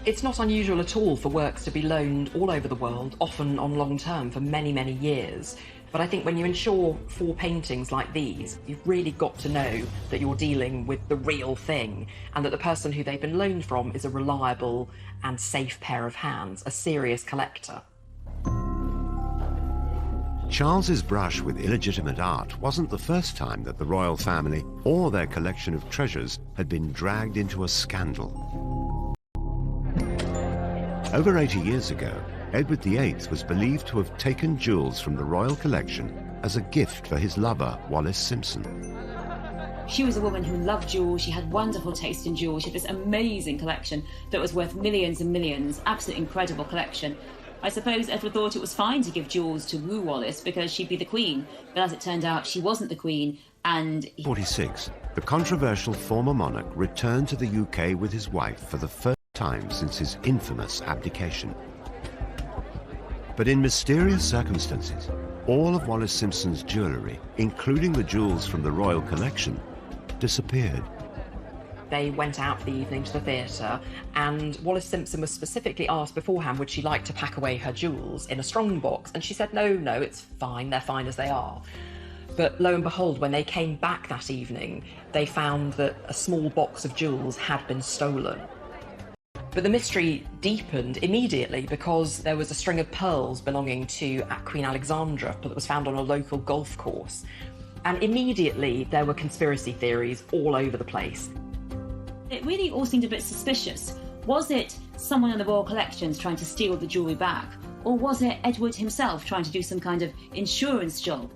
Speaker 7: It's not unusual at all for works to be loaned all over the world, often on long term for many, many years. But I think when you insure 4 paintings like these, you've really got to know that you're dealing with the real thing and that the person who they've been loaned from is a reliable and safe pair of hands, a serious collector.
Speaker 1: Charles's brush with illegitimate art wasn't the first time that the royal family or their collection of treasures had been dragged into a scandal. Over 80 years ago, Edward VIII was believed to have taken jewels from the royal collection as a gift for his lover, Wallis Simpson.
Speaker 2: She was a woman who loved jewels. She had wonderful taste in jewels. She had this amazing collection that was worth millions and millions, absolutely incredible collection. I suppose Edward thought it was fine to give jewels to woo Wallis because she'd be the queen, but as it turned out, she wasn't the queen, and...
Speaker 1: 46, the controversial former monarch returned to the UK with his wife for the first time since his infamous abdication. But in mysterious circumstances, all of Wallis Simpson's jewellery, including the jewels from the royal collection, disappeared.
Speaker 7: They went out for the evening to the theatre, and Wallis Simpson was specifically asked beforehand would she like to pack away her jewels in a strong box, and she said no, it's fine, they're fine as they are. But lo and behold, when they came back that evening, they found that a small box of jewels had been stolen. But the mystery deepened immediately because there was a string of pearls belonging to Queen Alexandra that was found on a local golf course. And immediately there were conspiracy theories all over the place.
Speaker 2: It really all seemed a bit suspicious. Was it someone in the royal collections trying to steal the jewellery back? Or was it Edward himself trying to do some kind of insurance job?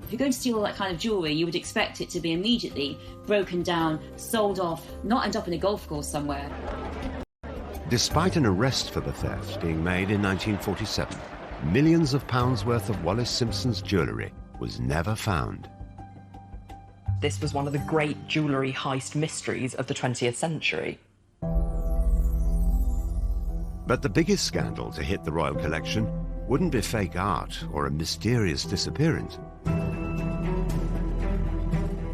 Speaker 2: If you're going to steal all that kind of jewellery, you would expect it to be immediately broken down, sold off, not end up in a golf course somewhere.
Speaker 1: Despite an arrest for the theft being made in 1947, millions of pounds worth of Wallis Simpson's jewellery was never found.
Speaker 7: This was one of the great jewellery heist mysteries of the 20th century.
Speaker 1: But the biggest scandal to hit the royal collection wouldn't be fake art or a mysterious disappearance.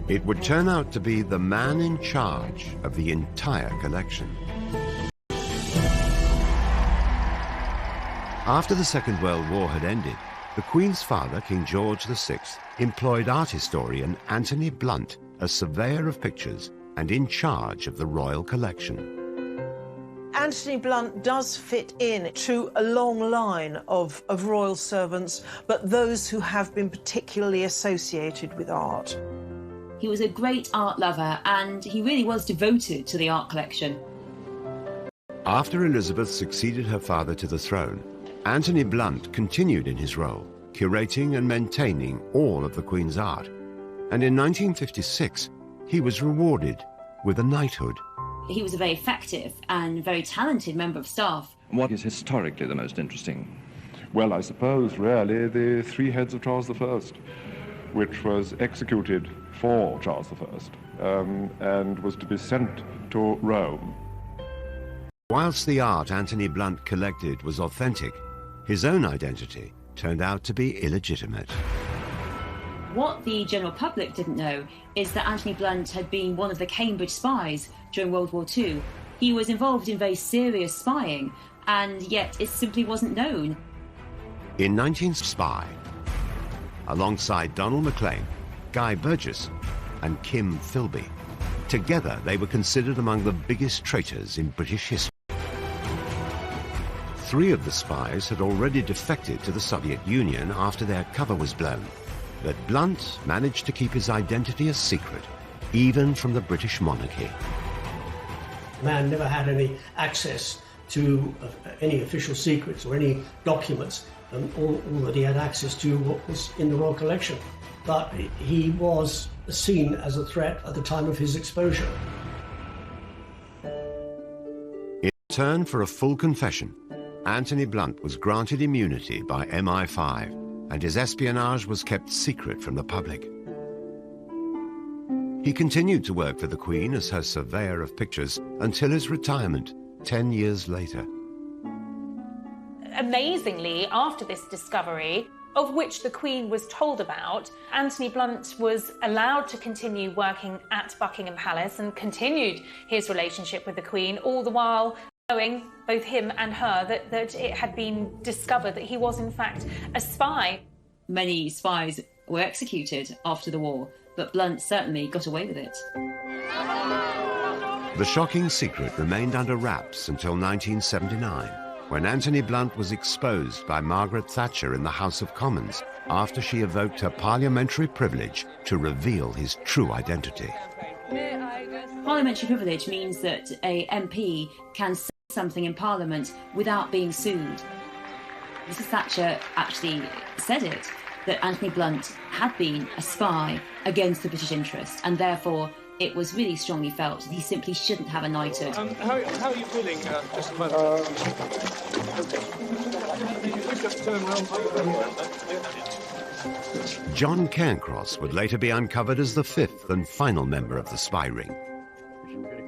Speaker 1: It would turn out to be the man in charge of the entire collection. After the Second World War had ended, the Queen's father, King George VI, employed art historian Anthony Blunt as surveyor of pictures and in charge of the royal collection.
Speaker 3: Anthony Blunt does fit in to a long line of royal servants, but those who have been particularly associated with art.
Speaker 2: He was a great art lover and he really was devoted to the art collection.
Speaker 1: After Elizabeth succeeded her father to the throne, Anthony Blunt continued in his role, curating and maintaining all of the Queen's art. And in 1956, he was rewarded with a knighthood.
Speaker 2: He was a very effective and very talented member of staff.
Speaker 6: What is historically the most interesting?
Speaker 15: Well, I suppose really the three heads of Charles I, which was executed for Charles I and was to be sent to Rome.
Speaker 1: Whilst the art Anthony Blunt collected was authentic, his own identity turned out to be illegitimate.
Speaker 2: What the general public didn't know is that Anthony Blunt had been one of the Cambridge spies during World War II. He was involved in very serious spying, and yet it simply wasn't known.
Speaker 1: In 19spy, alongside Donald Maclean, Guy Burgess and Kim Philby, together they were considered among the biggest traitors in British history. 3 of the spies had already defected to the Soviet Union after their cover was blown. But Blunt managed to keep his identity a secret, even from the British monarchy.
Speaker 16: The man never had any access to any official secrets or any documents. All that he had access to was in the royal collection. But he was seen as a threat at the time of his exposure.
Speaker 1: In return for a full confession, Anthony Blunt was granted immunity by MI5, and his espionage was kept secret from the public. He continued to work for the Queen as her surveyor of pictures until his retirement 10 years later.
Speaker 4: Amazingly, after this discovery, of which the Queen was told about, Anthony Blunt was allowed to continue working at Buckingham Palace and continued his relationship with the Queen, all the while knowing, both him and her, that it had been discovered that he was in fact a spy.
Speaker 2: Many spies were executed after the war, but Blunt certainly got away with it.
Speaker 1: The shocking secret remained under wraps until 1979, when Anthony Blunt was exposed by Margaret Thatcher in the House of Commons after she evoked her parliamentary privilege to reveal his true identity.
Speaker 2: Parliamentary privilege means that a MP can say something in Parliament without being sued. Mrs. Thatcher actually said it, that Anthony Blunt had been a spy against the British interest, and therefore it was really strongly felt that he simply shouldn't have a knighthood.
Speaker 17: How are you feeling just a moment? Just turn around.
Speaker 1: John Cairncross would later be uncovered as the 5th and final member of the spy ring.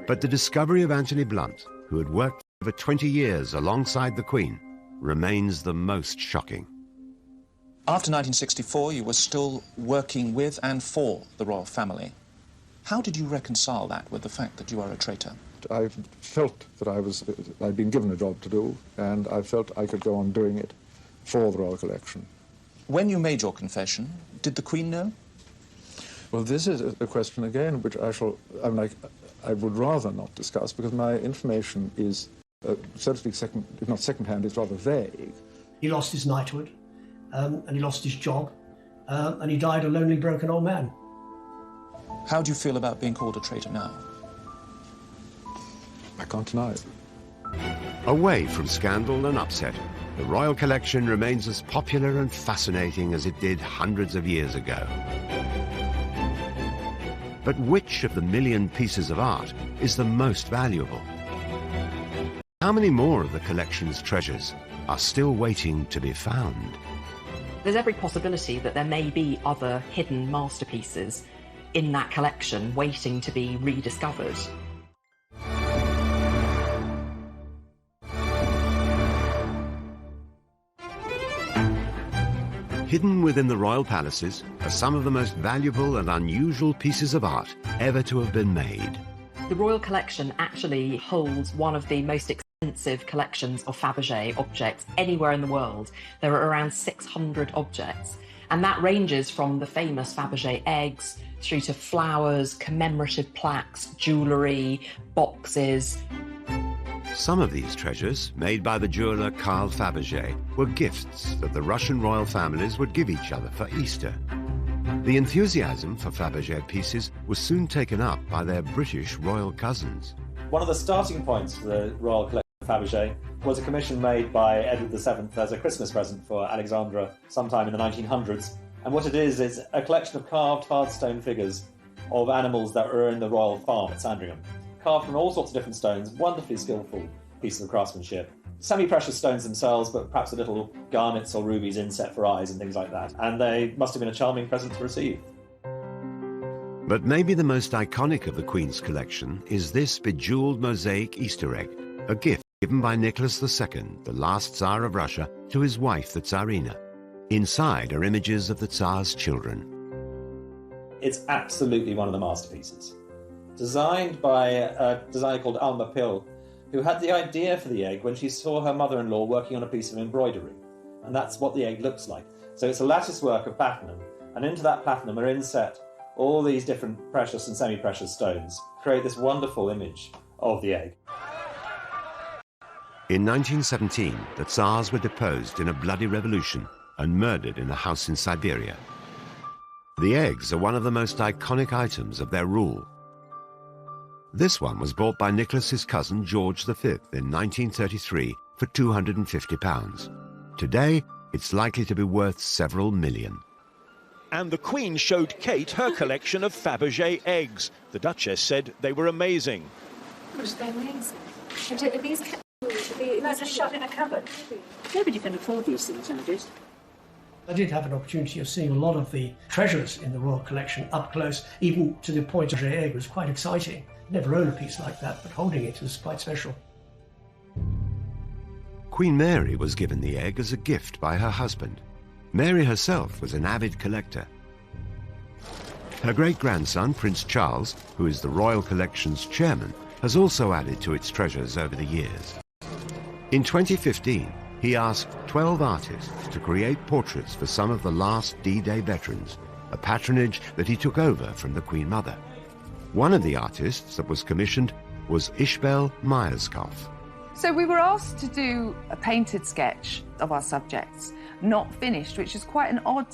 Speaker 1: But the discovery of Anthony Blunt, who had worked for over 20 years alongside the Queen, remains the most shocking.
Speaker 5: After 1964, you were still working with and for the royal family. How did you reconcile that with the fact that you are a traitor?
Speaker 6: I felt that I'd been given a job to do, and I felt I could go on doing it for the royal collection.
Speaker 5: When you made your confession, did the Queen know?
Speaker 6: Well, this is a question again which I would rather not discuss, because my information is, so to speak, if not second-hand, it's rather vague.
Speaker 16: He lost his knighthood, and he lost his job, and he died a lonely, broken old man.
Speaker 5: How do you feel about being called a traitor now?
Speaker 6: I can't deny it.
Speaker 1: Away from scandal and upset, the royal collection remains as popular and fascinating as it did hundreds of years ago. But which of the million pieces of art is the most valuable? How many more of the collection's treasures are still waiting to be found?
Speaker 7: There's every possibility that there may be other hidden masterpieces in that collection waiting to be rediscovered.
Speaker 1: Hidden within the royal palaces are some of the most valuable and unusual pieces of art ever to have been made.
Speaker 7: The royal collection actually holds one of the most extensive collections of Faberge objects anywhere in the world. There are around 600 objects, and that ranges from the famous Faberge eggs through to flowers, commemorative plaques, jewellery, boxes.
Speaker 1: Some of these treasures, made by the jeweller Carl Faberge, were gifts that the Russian royal families would give each other for Easter. The enthusiasm for Faberge pieces was soon taken up by their British royal cousins.
Speaker 18: One of the starting points for the Royal Collection of Faberge was a commission made by Edward VII as a Christmas present for Alexandra sometime in the 1900s. And what it is a collection of carved hard stone figures of animals that were in the royal farm at Sandringham. Carved from all sorts of different stones, wonderfully skillful pieces of craftsmanship. Semi-precious stones themselves, but perhaps a little garnets or rubies inset for eyes and things like that. And they must have been a charming present to receive.
Speaker 1: But maybe the most iconic of the Queen's collection is this bejewelled mosaic Easter egg, a gift given by Nicholas II, the last Tsar of Russia, to his wife, the Tsarina. Inside are images of the Tsar's children.
Speaker 18: It's absolutely one of the masterpieces. Designed by a designer called Alma Pill, who had the idea for the egg when she saw her mother-in-law working on a piece of embroidery. And that's what the egg looks like. So it's a lattice work of platinum, and into that platinum are inset all these different precious and semi-precious stones, create this wonderful image of the egg.
Speaker 1: In 1917, the Tsars were deposed in a bloody revolution and murdered in a house in Siberia. The eggs are one of the most iconic items of their rule. This one was bought by Nicholas's cousin George V in 1933 for £250. Today, it's likely to be worth several million.
Speaker 19: And the Queen showed Kate her collection of Faberge eggs. The Duchess said they were amazing.
Speaker 20: They're amazing. These are shut in a cupboard. Nobody can afford these things nowadays.
Speaker 16: I did have an opportunity of seeing a lot of the treasures in the Royal Collection up close, even to the point of the egg was quite exciting. Never owned a piece like that, but holding it was quite special.
Speaker 1: Queen Mary was given the egg as a gift by her husband. Mary herself was an avid collector. Her great-grandson, Prince Charles, who is the Royal Collection's chairman, has also added to its treasures over the years. In 2015, he asked 12 artists to create portraits for some of the last D-Day veterans, a patronage that he took over from the Queen Mother. One of the artists that was commissioned was Ishbel Myerscough.
Speaker 21: So we were asked to do a painted sketch of our subjects, not finished, which is quite an odd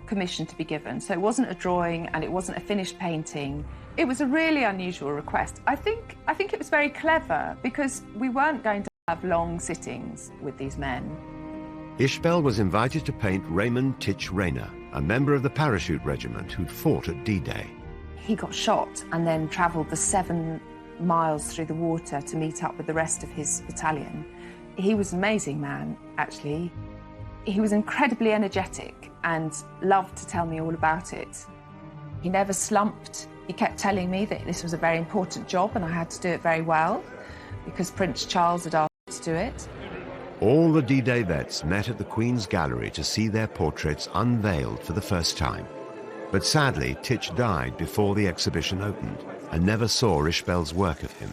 Speaker 21: commission to be given. So it wasn't a drawing and it wasn't a finished painting. It was a really unusual request. I think it was very clever because we weren't going to have long sittings with these men.
Speaker 1: Ishbel was invited to paint Raymond Titch Rayner, a member of the parachute regiment who'd fought at D-Day.
Speaker 21: He got shot and then travelled the 7 miles through the water to meet up with the rest of his battalion. He was an amazing man, actually. He was incredibly energetic and loved to tell me all about it. He never slumped. He kept telling me that this was a very important job and I had to do it very well because Prince Charles had asked me to do it.
Speaker 1: All the D-Day vets met at the Queen's Gallery to see their portraits unveiled for the first time. But sadly, Titch died before the exhibition opened and never saw Ishbel's work of him.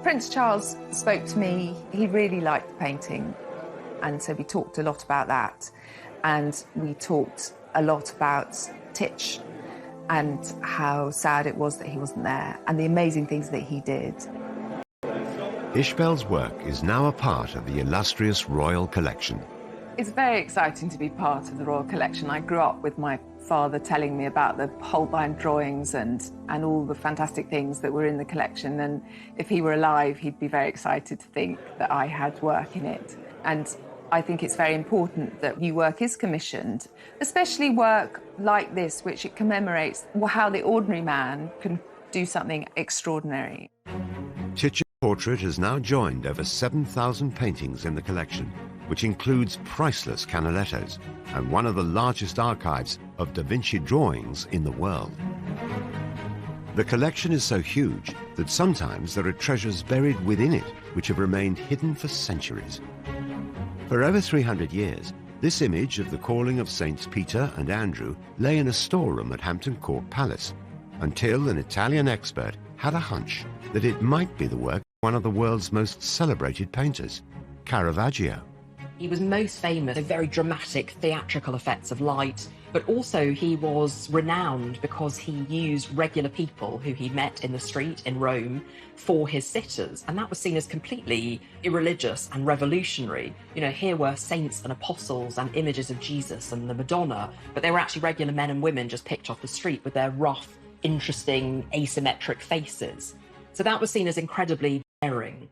Speaker 21: Prince Charles spoke to me. He really liked the painting, and so we talked a lot about that. And we talked a lot about Titch and how sad it was that he wasn't there and the amazing things that he did.
Speaker 1: Ishbel's work is now a part of the illustrious Royal Collection.
Speaker 21: It's very exciting to be part of the Royal Collection. I grew up with my father telling me about the Holbein drawings and all the fantastic things that were in the collection. And if he were alive, he'd be very excited to think that I had work in it. And I think it's very important that new work is commissioned, especially work like this, which it commemorates how the ordinary man can do something extraordinary.
Speaker 1: Titch's portrait has now joined over 7,000 paintings in the collection, which includes priceless Canalettos and one of the largest archives of Da Vinci drawings in the world. The collection is so huge that sometimes there are treasures buried within it which have remained hidden for centuries. For over 300 years, this image of the calling of Saints Peter and Andrew lay in a storeroom at Hampton Court Palace, until an Italian expert had a hunch that it might be the work one of the world's most celebrated painters, Caravaggio.
Speaker 7: He was most famous for very dramatic theatrical effects of light, but also he was renowned because he used regular people who he met in the street in Rome for his sitters, and that was seen as completely irreligious and revolutionary. You know, here were saints and apostles and images of Jesus and the Madonna, but they were actually regular men and women just picked off the street with their rough, interesting, asymmetric faces. So that was seen as incredibly daring.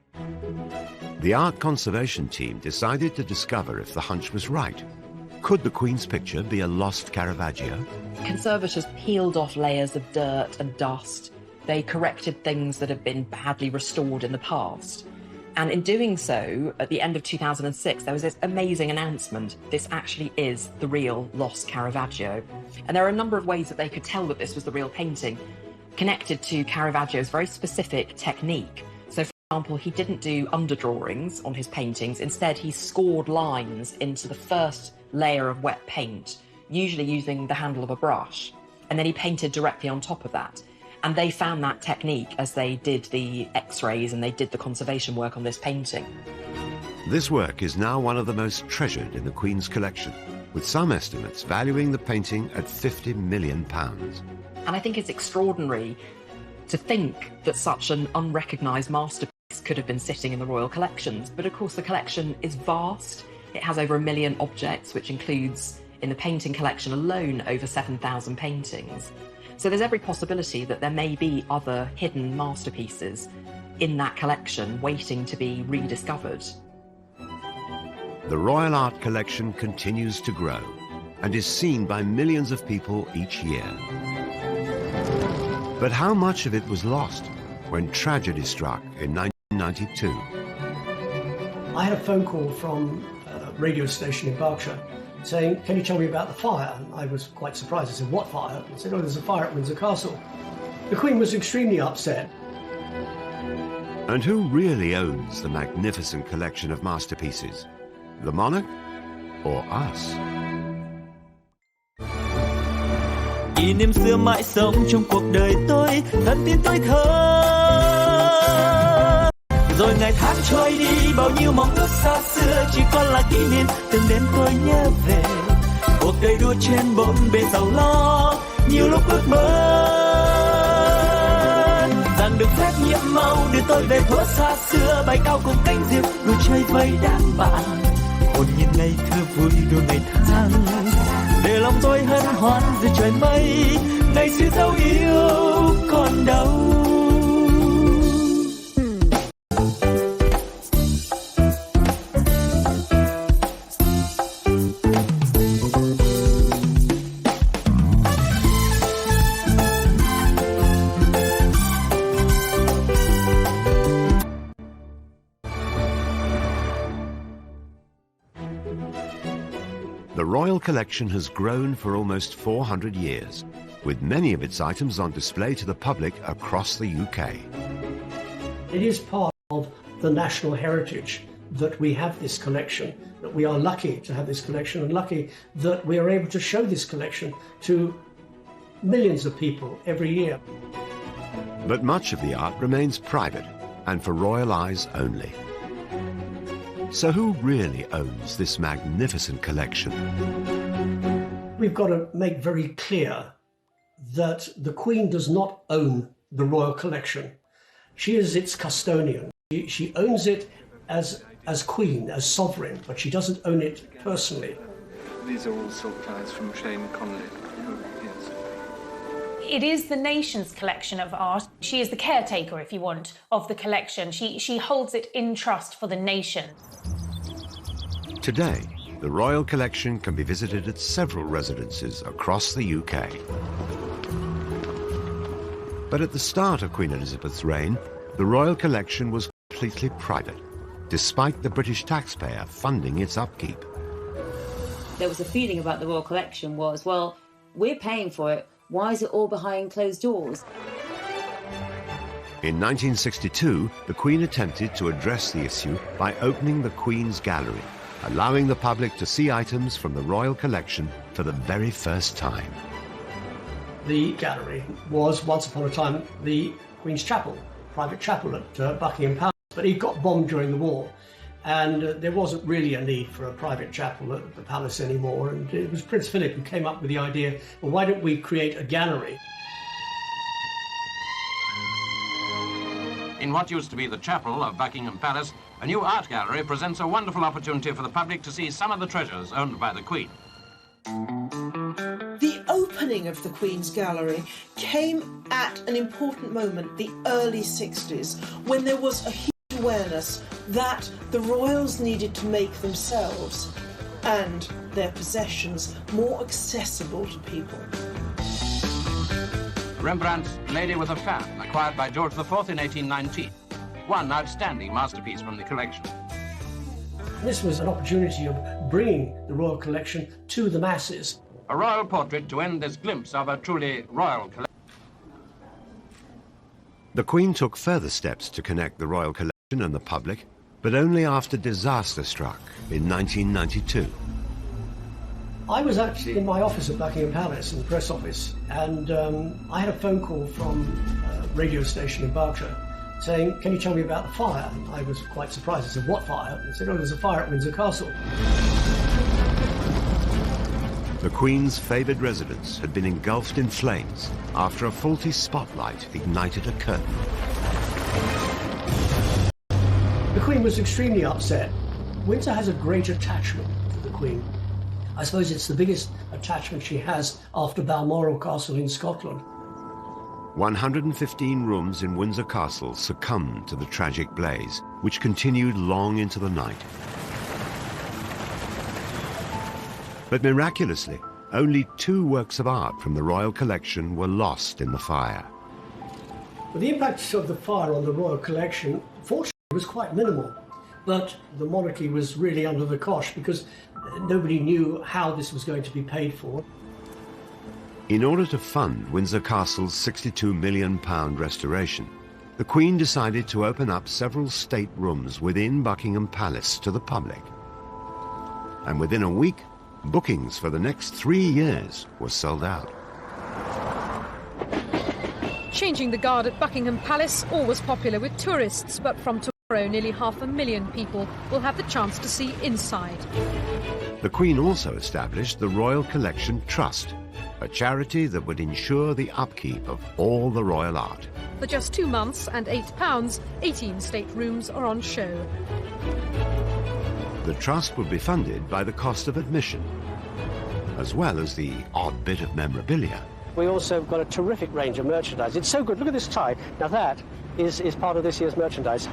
Speaker 1: The art conservation team decided to discover if the hunch was right. Could the Queen's picture be a lost Caravaggio?
Speaker 7: Conservators peeled off layers of dirt and dust. They corrected things that had been badly restored in the past. And in doing so, at the end of 2006, there was this amazing announcement. This actually is the real lost Caravaggio. And there are a number of ways that they could tell that this was the real painting, connected to Caravaggio's very specific technique. So, for example, he didn't do underdrawings on his paintings. Instead, he scored lines into the first layer of wet paint, usually using the handle of a brush. And then he painted directly on top of that. And they found that technique as they did the X-rays and they did the conservation work on this painting.
Speaker 1: This work is now one of the most treasured in the Queen's collection, with some estimates valuing the painting at £50 million.
Speaker 7: And I think it's extraordinary to think that such an unrecognised masterpiece could have been sitting in the royal collections. But of course the collection is vast. It has over 1 million objects, which includes, in the painting collection alone, over 7,000 paintings. So there's every possibility that there may be other hidden masterpieces in that collection waiting to be rediscovered.
Speaker 1: The Royal Art Collection continues to grow and is seen by millions of people each year. But how much of it was lost when tragedy struck in 1992?
Speaker 16: I had a phone call from a radio station in Berkshire saying, "Can you tell me about the fire?" And I was quite surprised. I said, "What fire?" I said, "Oh, there's a fire at Windsor Castle." The Queen was extremely upset.
Speaker 1: And who really owns the magnificent collection of masterpieces? The monarch or us?
Speaker 8: Kỷ niệm xưa mãi sống trong cuộc đời tôi, thân tin tôi thơ. Rồi ngày tháng trôi đi, bao nhiêu mong ước xa xưa chỉ còn là kỷ niệm. Từng đêm tôi nhớ về cuộc đời đua trên bốn bề giàu lo, nhiều lúc ước mơ rằng được phép nhiệm màu đưa tôi về thuở xa xưa, bay cao cùng cánh diều đua chơi với đám bạn. Hồn nhiên ngày thơ vui đua ngày tháng, để lòng tôi hân hoan dưới trời mây, ngày xưa dấu yêu còn đâu.
Speaker 1: The Royal Collection has grown for almost 400 years, with many of its items on display to the public across the UK.
Speaker 16: It is part of the national heritage that we have this collection, that we are lucky to have this collection and lucky that we are able to show this collection to millions of people every year.
Speaker 1: But much of the art remains private and for royal eyes only. So who really owns this magnificent collection?
Speaker 16: We've got to make very clear that the Queen does not own the royal collection. She is its custodian. She owns it as Queen, as sovereign, but she doesn't own it personally.
Speaker 17: These are all silk ties from Shane Connolly. Yes.
Speaker 4: It is the nation's collection of art. She is the caretaker, if you want, of the collection. She holds it in trust for the nation.
Speaker 1: Today, the Royal Collection can be visited at several residences across the UK. But at the start of Queen Elizabeth's reign, the Royal Collection was completely private, despite the British taxpayer funding its upkeep.
Speaker 2: There was a feeling about the Royal Collection was, well, we're paying for it, why is it all behind closed doors?
Speaker 1: In 1962, the Queen attempted to address the issue by opening the Queen's Gallery, allowing the public to see items from the Royal Collection for the very first time.
Speaker 16: The gallery was once upon a time the Queen's Chapel, private chapel at Buckingham Palace. but it got bombed during the war. And there wasn't really a need for a private chapel at the palace anymore. And it was Prince Philip who came up with the idea, well, why don't we create a gallery?
Speaker 10: In what used to be the chapel of Buckingham Palace, a new art gallery presents a wonderful opportunity for the public to see some of the treasures owned by the Queen.
Speaker 3: The opening of the Queen's Gallery came at an important moment, the early 60s, when there was a huge awareness that the royals needed to make themselves and their possessions more accessible to people.
Speaker 10: Rembrandt's Lady with a Fan, acquired by George IV in 1819. One outstanding masterpiece from the collection.
Speaker 16: This was an opportunity of bringing the royal collection to the masses.
Speaker 10: A royal portrait to end this glimpse of a truly royal collection.
Speaker 1: The Queen took further steps to connect the royal collection and the public, but only after disaster struck in 1992.
Speaker 16: I was actually in my office at Buckingham Palace, in the press office, and I had a phone call from a radio station in Berkshire saying, can you tell me about the fire? And I was quite surprised. I said, what fire? They said, oh, there's a fire at Windsor Castle.
Speaker 1: The Queen's favoured residence had been engulfed in flames after a faulty spotlight ignited a curtain.
Speaker 16: The Queen was extremely upset. Windsor has a great attachment to the Queen. I suppose it's the biggest attachment she has after Balmoral Castle in Scotland.
Speaker 1: 115 rooms in Windsor Castle succumbed to the tragic blaze, which continued long into the night. But miraculously, only 2 works of art from the royal collection were lost in the fire.
Speaker 16: But the impact of the fire on the royal collection, fortunately, was quite minimal. But the monarchy was really under the cosh because nobody knew how this was going to be paid for.
Speaker 1: In order to fund Windsor Castle's £62 million restoration, the Queen decided to open up several state rooms within Buckingham Palace to the public. And within a week, bookings for the next 3 years were sold out.
Speaker 22: Changing the guard at Buckingham Palace, always popular with tourists, but from tomorrow nearly 500,000 people will have the chance to see inside.
Speaker 1: The Queen also established the Royal Collection Trust, a charity that would ensure the upkeep of all the royal art.
Speaker 22: For just 2 months and £8, 18 state rooms are on show.
Speaker 1: The trust would be funded by the cost of admission, as well as the odd bit of memorabilia.
Speaker 23: We also got a terrific range of merchandise. It's so good. Look at this tie. Now that is part of this year's merchandise.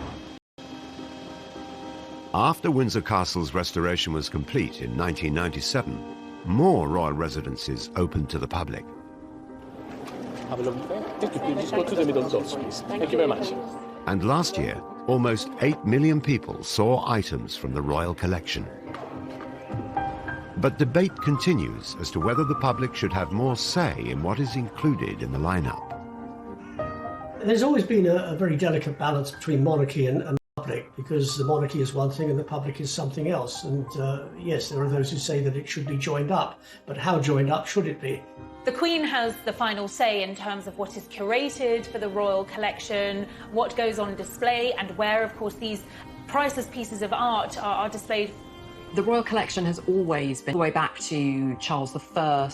Speaker 1: After Windsor Castle's restoration was complete in 1997, more royal residences opened to the public.
Speaker 23: Have a lovely day. Thank you. Just go to the middle doors, please. Thank you very much.
Speaker 1: And last year, almost 8 million people saw items from the royal collection. But debate continues as to whether the public should have more say in what is included in the lineup.
Speaker 16: There's always been a very delicate balance between monarchy and public, because the monarchy is one thing and the public is something else. And yes, there are those who say that it should be joined up, but how joined up should it be?
Speaker 4: The Queen has the final say in terms of what is curated for the royal collection, what goes on display, and where, of course, these priceless pieces of art are displayed.
Speaker 7: The royal collection has always been all the way back to Charles I.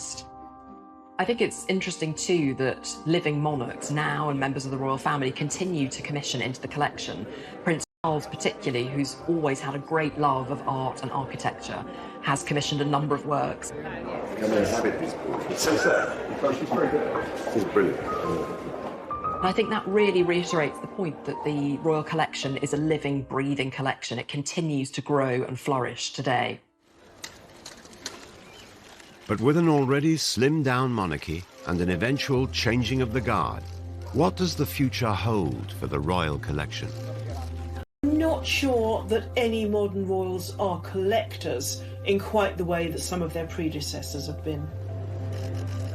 Speaker 7: I think it's interesting too that living monarchs now and members of the royal family continue to commission into the collection. Prince Charles particularly, who's always had a great love of art and architecture, has commissioned a number of works.
Speaker 1: Come and inhabit these portraits. She's very good. She's brilliant.
Speaker 7: And I think that really reiterates the point that the royal collection is a living, breathing collection. It continues to grow and flourish today.
Speaker 1: But with an already slimmed-down monarchy and an eventual changing of the guard, what does the future hold for the royal collection?
Speaker 3: I'm not sure that any modern royals are collectors in quite the way that some of their predecessors have been.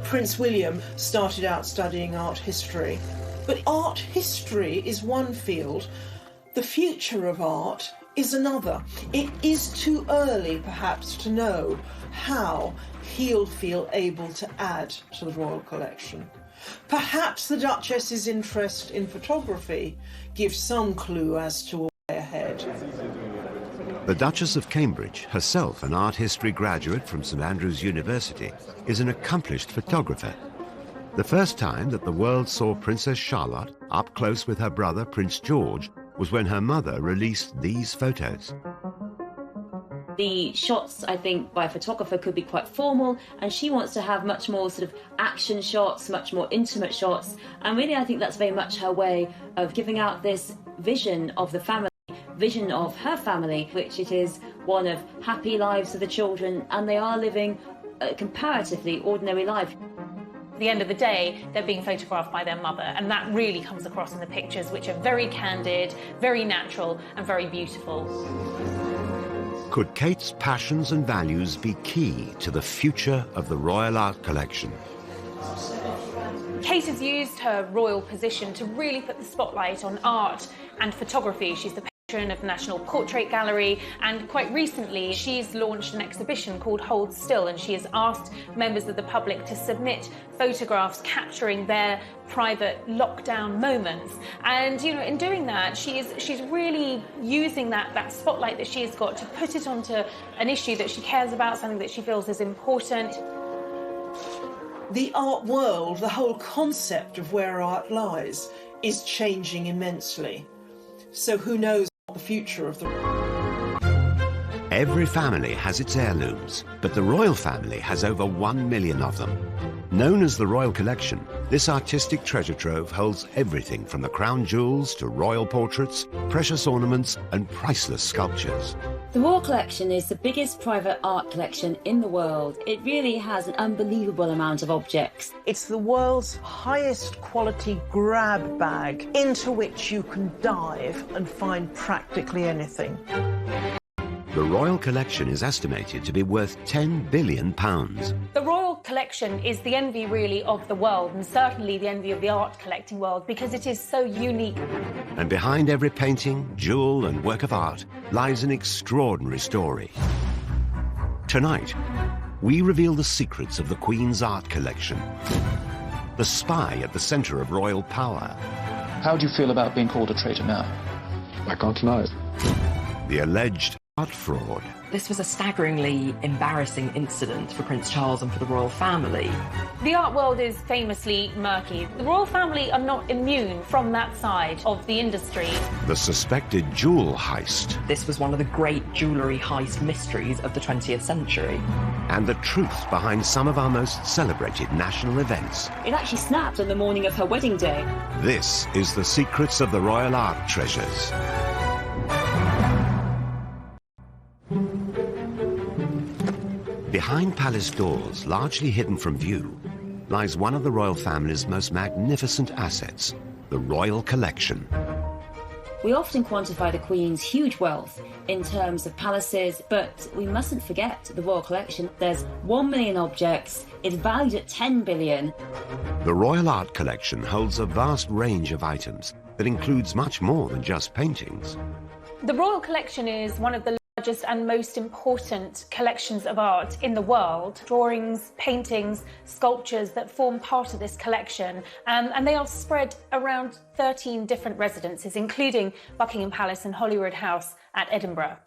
Speaker 3: Prince William started out studying art history, but art history is one field. The future of art is another. It is too early, perhaps, to know how he'll feel able to add to the royal collection. Perhaps the Duchess's interest in photography gives some clue as to portrait.
Speaker 1: The Duchess of Cambridge, herself an art history graduate from St Andrews University, is an accomplished photographer. The first time that the world saw Princess Charlotte up close with her brother Prince George was when her mother released these photos.
Speaker 2: The shots, I think, by a photographer could be quite formal, and she wants to have much more sort of action shots, much more intimate shots, and really I think that's very much her way of giving out this vision of the family, vision of her family, which it is one of happy lives for the children, and they are living a comparatively ordinary life.
Speaker 4: At the end of the day, they're being photographed by their mother, and that really comes across in the pictures, which are very candid, very natural, and very beautiful.
Speaker 1: Could Kate's passions and values be key to the future of the Royal Art Collection?
Speaker 4: Kate has used her royal position to really put the spotlight on art and photography. She's the patron of the National Portrait Gallery, and quite recently she's launched an exhibition called Hold Still, and she has asked members of the public to submit photographs capturing their private lockdown moments. And you know, in doing that, she's really using that spotlight that she's got to put it onto an issue that she cares about, something that she feels is important.
Speaker 3: The art world, the whole concept of where art lies, is changing immensely. So who knows what the future of the...
Speaker 1: Every family has its heirlooms, but the royal family has over 1 million of them. Known as the Royal Collection, this artistic treasure trove holds everything from the crown jewels to royal portraits, precious ornaments and priceless sculptures.
Speaker 2: The Royal Collection is the biggest private art collection in the world. It really has an unbelievable amount of objects.
Speaker 3: It's the world's highest quality grab bag into which you can dive and find practically anything.
Speaker 1: The Royal Collection is estimated to be worth £10 billion.
Speaker 4: The Royal Collection is the envy, really, of the world, and certainly the envy of the art collecting world, because it is so unique.
Speaker 1: And behind every painting, jewel and work of art lies an extraordinary story. Tonight, we reveal the secrets of the Queen's art collection. The spy at the centre of royal power.
Speaker 5: How do you feel about being called a traitor now?
Speaker 6: I can't deny it.
Speaker 1: The alleged art fraud.
Speaker 7: This was a staggeringly embarrassing incident for Prince Charles and for the royal family.
Speaker 4: The art world is famously murky. The royal family are not immune from that side of the industry.
Speaker 1: The suspected jewel heist.
Speaker 7: This was one of the great jewellery heist mysteries of the 20th century.
Speaker 1: And the truth behind some of our most celebrated national events.
Speaker 2: It actually snapped on the morning of her wedding day.
Speaker 1: This is the secrets of the royal art treasures. Behind palace doors, largely hidden from view, lies one of the royal family's most magnificent assets, the Royal Collection.
Speaker 2: We often quantify the Queen's huge wealth in terms of palaces, but we mustn't forget the Royal Collection. There's 1 million objects, it's valued at 10 billion.
Speaker 1: The Royal Art Collection holds a vast range of items that includes much more than just paintings.
Speaker 4: The Royal Collection is one of the largest and most important collections of art in the world. Drawings, paintings, sculptures that form part of this collection, and they are spread around 13 different residences, including Buckingham Palace and Holyrood House at Edinburgh.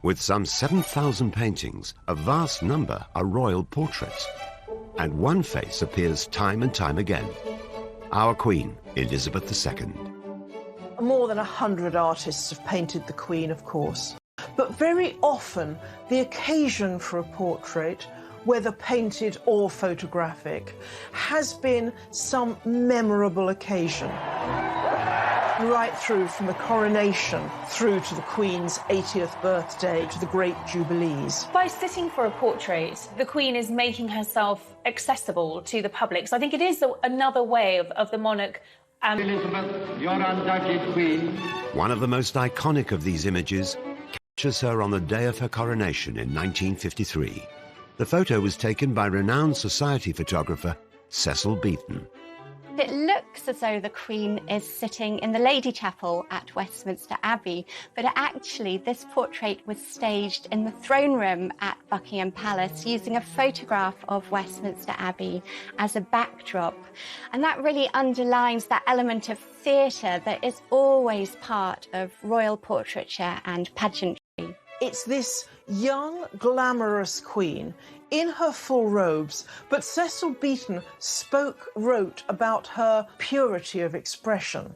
Speaker 1: With some 7,000 paintings, a vast number are royal portraits. And one face appears time and time again. Our Queen, Elizabeth II.
Speaker 3: More than 100 artists have painted the Queen, of course. But very often, the occasion for a portrait, whether painted or photographic, has been some memorable occasion. Right through from the coronation, through to the Queen's 80th birthday, to the Great Jubilees.
Speaker 4: By sitting for a portrait, the Queen is making herself accessible to the public. So I think it is another way of the monarch.
Speaker 12: Elizabeth, your undoubted Queen.
Speaker 1: One of the most iconic of these images captures her on the day of her coronation in 1953. The photo was taken by renowned society photographer Cecil Beaton.
Speaker 9: It looks as though the Queen is sitting in the Lady Chapel at Westminster Abbey, but actually this portrait was staged in the throne room at Buckingham Palace using a photograph of Westminster Abbey as a backdrop. And that really underlines that element of theatre that is always part of royal portraiture and pageantry.
Speaker 3: It's this young, glamorous Queen in her full robes, but Cecil Beaton wrote about her purity of expression.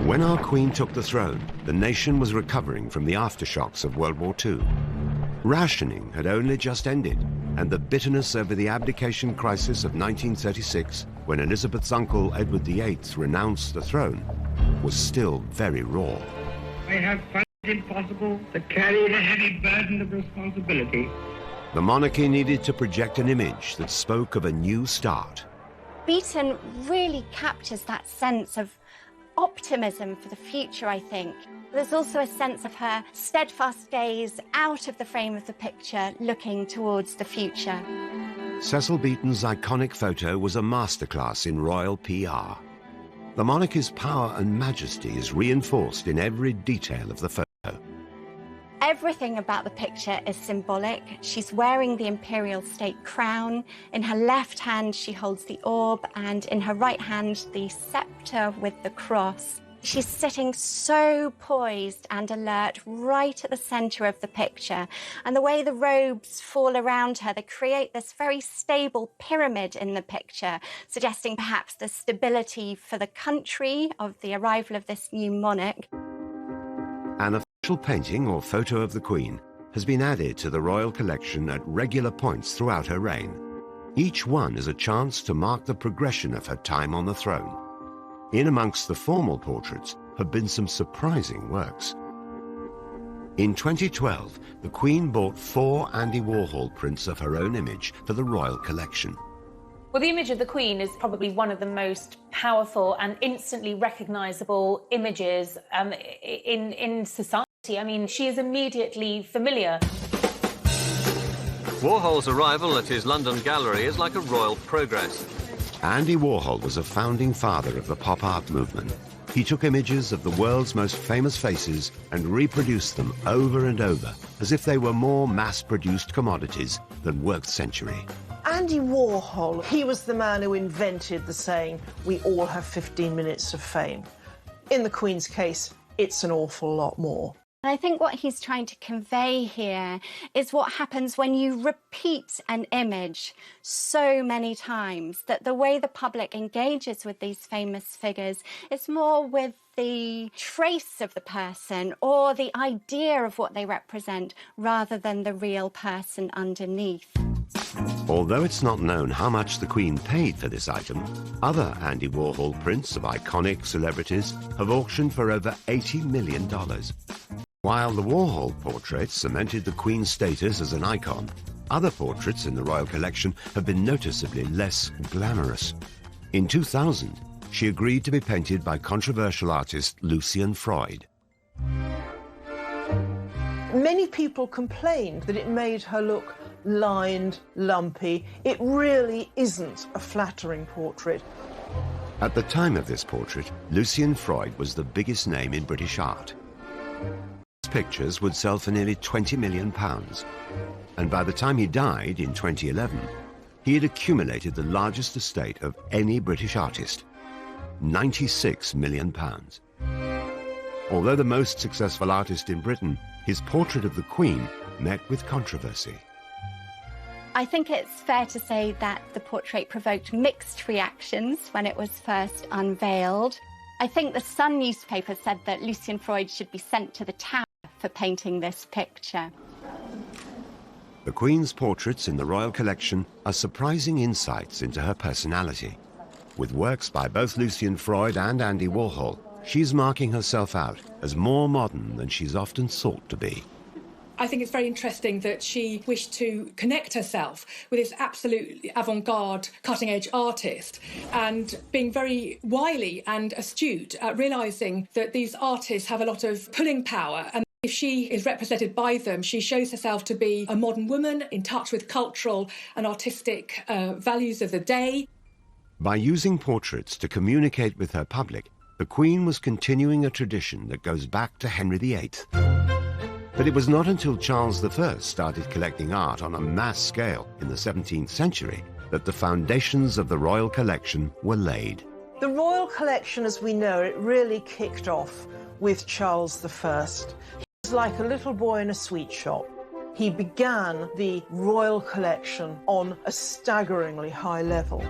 Speaker 1: When our Queen took the throne, the nation was recovering from the aftershocks of World War II. Rationing had only just ended, and the bitterness over the abdication crisis of 1936, when Elizabeth's uncle Edward VIII renounced the throne, was still very raw.
Speaker 12: I have found it impossible to carry the heavy burden of responsibility.
Speaker 1: The monarchy needed to project an image that spoke of a new start.
Speaker 9: Beaton really captures that sense of optimism for the future, I think. There's also a sense of her steadfast gaze out of the frame of the picture, looking towards the future.
Speaker 1: Cecil Beaton's iconic photo was a masterclass in royal PR. The monarchy's power and majesty is reinforced in every detail of the photo.
Speaker 9: Everything about the picture is symbolic. She's wearing the imperial state crown. In her left hand, she holds the orb, and in her right hand, the scepter with the cross. She's sitting so poised and alert right at the center of the picture. And the way the robes fall around her, they create this very stable pyramid in the picture, suggesting perhaps the stability for the country of the arrival of this new monarch.
Speaker 1: An official painting or photo of the Queen has been added to the royal collection at regular points throughout her reign. Each one is a chance to mark the progression of her time on the throne. In amongst the formal portraits have been some surprising works. In 2012, the Queen bought 4 Andy Warhol prints of her own image for the royal collection.
Speaker 4: Well, the image of the Queen is probably one of the most powerful and instantly recognisable images in society. I mean, she is immediately familiar.
Speaker 13: Warhol's arrival at his London gallery is like a royal progress.
Speaker 1: Andy Warhol was a founding father of the pop art movement. He took images of the world's most famous faces and reproduced them over and over, as if they were more mass-produced commodities than worked century.
Speaker 3: Andy Warhol, he was the man who invented the saying, "We all have 15 minutes of fame." In the Queen's case, it's an awful lot more.
Speaker 9: And I think what he's trying to convey here is what happens when you repeat an image so many times, that the way the public engages with these famous figures is more with the trace of the person or the idea of what they represent rather than the real person underneath.
Speaker 1: Although it's not known how much the Queen paid for this item, other Andy Warhol prints of iconic celebrities have auctioned for over $80 million. While the Warhol portraits cemented the Queen's status as an icon, other portraits in the royal collection have been noticeably less glamorous. In 2000, she agreed to be painted by controversial artist Lucian Freud.
Speaker 3: Many people complained that it made her look lined, lumpy. It really isn't a flattering portrait.
Speaker 1: At the time of this portrait, Lucian Freud was the biggest name in British art. His pictures would sell for nearly £20 million, and by the time he died in 2011, he had accumulated the largest estate of any British artist, £96 million. Although the most successful artist in Britain, his portrait of the Queen met with controversy.
Speaker 9: I think it's fair to say that the portrait provoked mixed reactions when it was first unveiled. I think the Sun newspaper said that Lucian Freud should be sent to the Tower for painting this picture.
Speaker 1: The Queen's portraits in the royal collection are surprising insights into her personality. With works by both Lucian Freud and Andy Warhol, she's marking herself out as more modern than she's often thought to be.
Speaker 11: I think it's very interesting that she wished to connect herself with this absolute avant-garde, cutting-edge artist, and being very wily and astute at realising that these artists have a lot of pulling power, and if she is represented by them, she shows herself to be a modern woman in touch with cultural and artistic values of the day.
Speaker 1: By using portraits to communicate with her public, the Queen was continuing a tradition that goes back to Henry VIII. But it was not until Charles I started collecting art on a mass scale in the 17th century that the foundations of the royal collection were laid.
Speaker 3: The royal collection, as we know it, really kicked off with Charles I. He was like a little boy in a sweet shop. He began the royal collection on a staggeringly high level.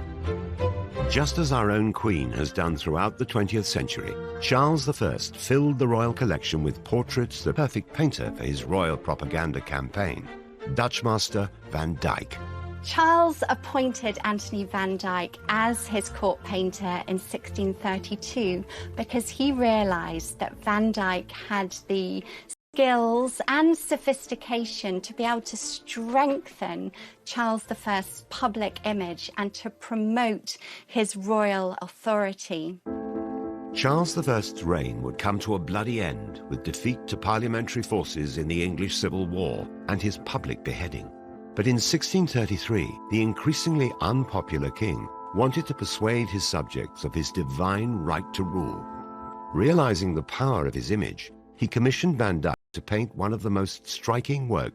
Speaker 1: Just as our own Queen has done throughout the 20th century, Charles I filled the royal collection with portraits, the perfect painter for his royal propaganda campaign, Dutch master Van Dyck.
Speaker 9: Charles appointed Anthony van Dyck as his court painter in 1632 because he realised that Van Dyck had the skills and sophistication to be able to strengthen Charles I's public image and to promote his royal authority.
Speaker 1: Charles I's reign would come to a bloody end with defeat to parliamentary forces in the English Civil War and his public beheading. But in 1633, the increasingly unpopular king wanted to persuade his subjects of his divine right to rule. Realizing the power of his image, he commissioned Van Dyck to paint one of the most striking works